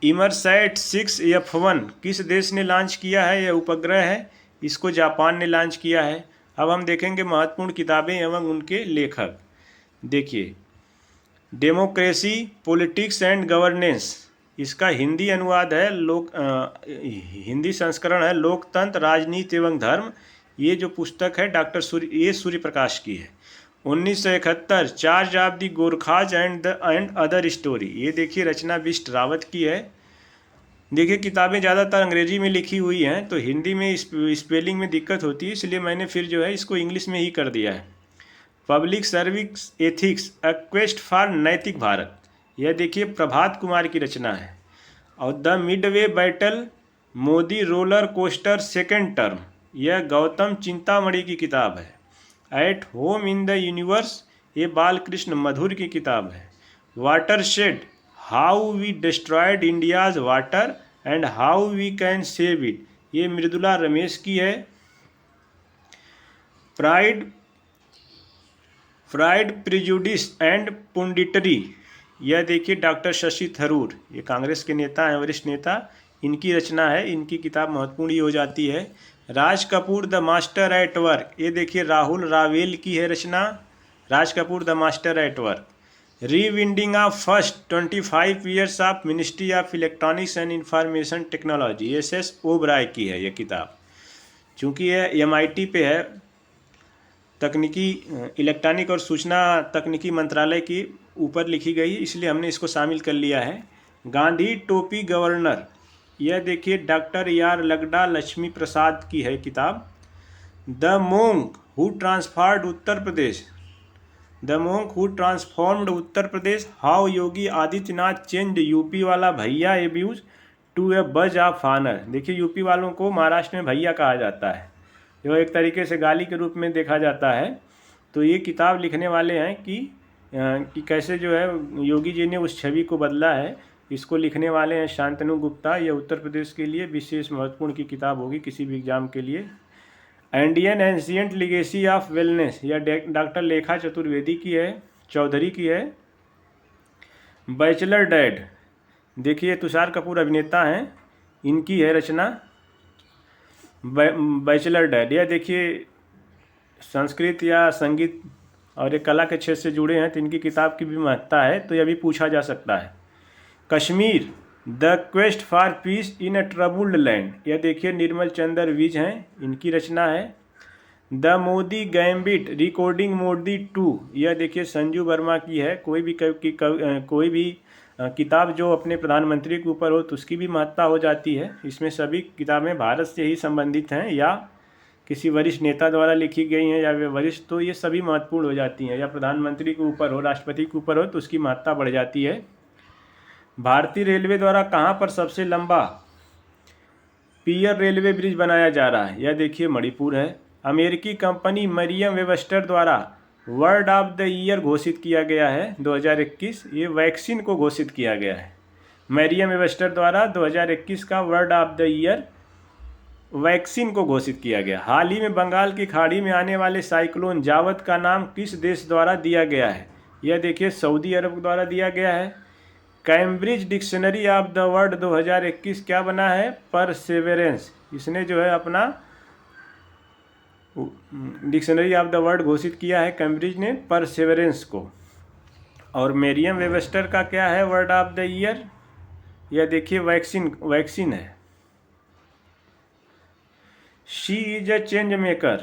इमरसैट 6F1 किस देश ने लॉन्च किया है? यह उपग्रह है, इसको जापान ने लॉन्च किया है। अब हम देखेंगे महत्वपूर्ण किताबें एवं उनके लेखक। देखिए डेमोक्रेसी पॉलिटिक्स एंड गवर्नेंस, इसका हिंदी अनुवाद है हिंदी संस्करण है लोकतंत्र राजनीति एवं धर्म। ये जो पुस्तक है डॉक्टर सूर्य प्रकाश की है। 1971 charge of the Gorkhas and other story, ये देखिए रचना बिष्ट रावत की है। देखिए किताबें ज़्यादातर अंग्रेजी में लिखी हुई हैं, तो हिंदी में स्पेलिंग में दिक्कत होती है, इसलिए मैंने फिर जो है इसको इंग्लिश में ही कर दिया है। Public service ethics a quest for नैतिक भारत, यह देखिए प्रभात कुमार की रचना है। और the midway battle Modi roller coaster second term, यह गौतम चिंतामणि की किताब है। At home in the universe, ये बालकृष्ण मधुर की किताब है। Watershed how we destroyed India's water and how we can save it, ये मृदुला रमेश की है। फ्राइड प्रिजुडिस एंड पुंडिटरी, यह देखिए डॉक्टर शशि थरूर, ये कांग्रेस के नेता हैं, वरिष्ठ नेता, इनकी रचना है। इनकी किताब महत्वपूर्ण ही हो जाती है। Raj Kapoor the master at work, ये देखिए राहुल रावेल की है रचना, Raj Kapoor the master at work. Rewinding of first 25 years of ministry of electronics and information technology, SS Oberoi की है यह किताब। चूँकि यह MIT पे है, तकनीकी इलेक्ट्रॉनिक और सूचना तकनीकी मंत्रालय की ऊपर लिखी गई है, इसलिए हमने इसको शामिल कर लिया है। गांधी टोपी गवर्नर, यह देखिए डॉक्टर AR लगडा लक्ष्मी प्रसाद की है किताब। The monk who transformed Uttar Pradesh, the monk who transformed Uttar Pradesh, how Yogi Adityanath change UP वाला भैया एब्यूज टू ए बज ऑफ ऑनर। देखिए यूपी वालों को महाराष्ट्र में भैया कहा जाता है, जो एक तरीके से गाली के रूप में देखा जाता है। तो ये किताब लिखने वाले हैं कि कैसे जो है योगी जी ने उस छवि को बदला है, इसको लिखने वाले हैं शांतनु गुप्ता। यह उत्तर प्रदेश के लिए विशेष महत्वपूर्ण की किताब होगी किसी भी एग्जाम के लिए। Indian ancient legacy of wellness, यह डॉक्टर लेखा चतुर्वेदी की है, चौधरी की है। बैचलर डैड, देखिए तुषार कपूर अभिनेता हैं, इनकी है रचना बैचलर डैड। यह देखिए संस्कृत या संगीत और एक कला के क्षेत्र से जुड़े हैं, तो इनकी किताब की भी महत्ता है, तो यह भी पूछा जा सकता है। Kashmir the quest for piece in a troubled land, यह देखिए निर्मल चंद्र विज हैं, इनकी रचना है। The Modi gambit recording Modi 2, यह देखिए संजू वर्मा की है। कोई भी किताब जो अपने प्रधानमंत्री के ऊपर हो तो उसकी भी महत्ता हो जाती है। इसमें सभी किताबें भारत से ही संबंधित हैं या किसी वरिष्ठ नेता द्वारा लिखी गई हैं या वे वरिष्ठ, तो ये सभी महत्वपूर्ण हो जाती हैं। या प्रधानमंत्री के ऊपर हो, राष्ट्रपति के ऊपर हो, तो उसकी महत्ता बढ़ जाती है। भारतीय रेलवे द्वारा कहाँ पर सबसे लंबा पियर रेलवे ब्रिज बनाया जा रहा है? यह देखिए मणिपुर है। अमेरिकी कंपनी मरियम वेबस्टर द्वारा वर्ड ऑफ द ईयर घोषित किया गया है 2021, ये वैक्सीन को घोषित किया गया है। मरियम वेबस्टर द्वारा 2021 का word of the year vaccine को घोषित किया गया। हाल ही में बंगाल की खाड़ी में आने वाले साइक्लोन जावद का नाम किस देश द्वारा दिया गया है? यह देखिए सऊदी अरब द्वारा दिया गया है। Cambridge dictionary of the word 2021 क्या बना है? परसेवेरेंस। इसने जो है अपना डिक्शनरी ऑफ द वर्ड घोषित किया है कैम्ब्रिज ने परसेवेरेंस को। और मेरियम वेबस्टर का क्या है वर्ड ऑफ द ईयर? यह देखिए वैक्सीन है। She is a change maker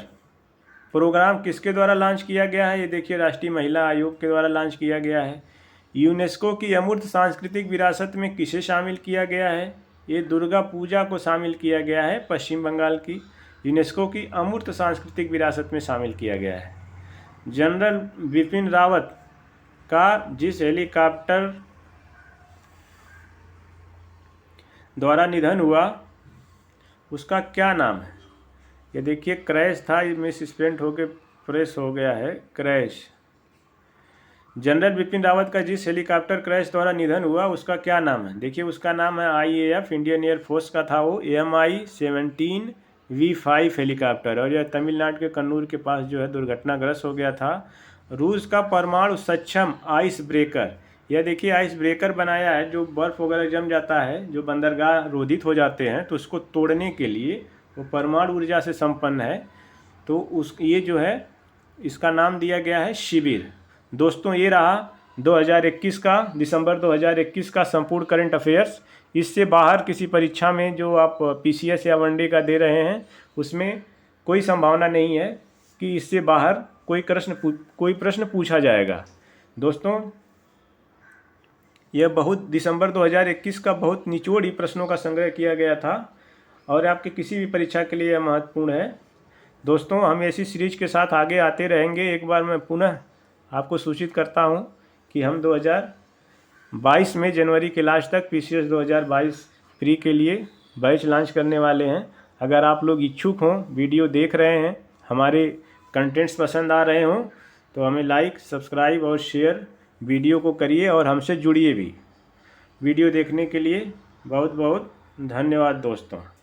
programme किसके द्वारा लॉन्च किया गया है? ये देखिए राष्ट्रीय महिला आयोग के द्वारा लॉन्च किया गया है। यूनेस्को की अमूर्त सांस्कृतिक विरासत में किसे शामिल किया गया है? ये दुर्गा पूजा को शामिल किया गया है। पश्चिम बंगाल की यूनेस्को की अमूर्त सांस्कृतिक विरासत में शामिल किया गया है। जनरल बिपिन रावत का जिस हेलीकॉप्टर द्वारा निधन हुआ उसका क्या नाम है? ये देखिए क्रैश था, मिस स्पेंट होके प्रेस हो गया है, क्रैश। जनरल बिपिन रावत का जिस हेलीकॉप्टर क्रैश द्वारा निधन हुआ उसका क्या नाम है? देखिए उसका नाम है IAF, इंडियन एयरफोर्स का था वो, MI-17V5 हेलीकॉप्टर। और यह तमिलनाडु के कन्नूर के पास जो है दुर्घटनाग्रस्त हो गया था। रूस का परमाणु सक्षम आइस ब्रेकर, यह देखिए आइस ब्रेकर बनाया है। जो बर्फ़ वगैरह जम जाता है, जो बंदरगाह रोधित हो जाते हैं, तो उसको तोड़ने के लिए वो परमाणु ऊर्जा से संपन्न है। तो ये जो है इसका नाम दिया गया है शिविर। दोस्तों ये रहा 2021 का, दिसंबर 2021 का संपूर्ण करंट अफेयर्स। इससे बाहर किसी परीक्षा में जो आप PCS या वनडे का दे रहे हैं उसमें कोई संभावना नहीं है कि इससे बाहर कोई प्रश्न पूछा जाएगा। दोस्तों यह दिसंबर 2021 का बहुत निचोड़ ही प्रश्नों का संग्रह किया गया था और आपके किसी भी परीक्षा के लिए यह महत्वपूर्ण है। दोस्तों हम ऐसी सीरीज के साथ आगे आते रहेंगे। एक बार मैं पुनः आपको सूचित करता हूं कि हम 2022 में जनवरी के लास्ट तक PCS 2022 प्री के लिए बैच लॉन्च करने वाले हैं। अगर आप लोग इच्छुक हों, वीडियो देख रहे हैं, हमारे कंटेंट्स पसंद आ रहे हों, तो हमें लाइक, सब्सक्राइब और शेयर वीडियो को करिए और हमसे जुड़िए भी। वीडियो देखने के लिए बहुत बहुत धन्यवाद दोस्तों।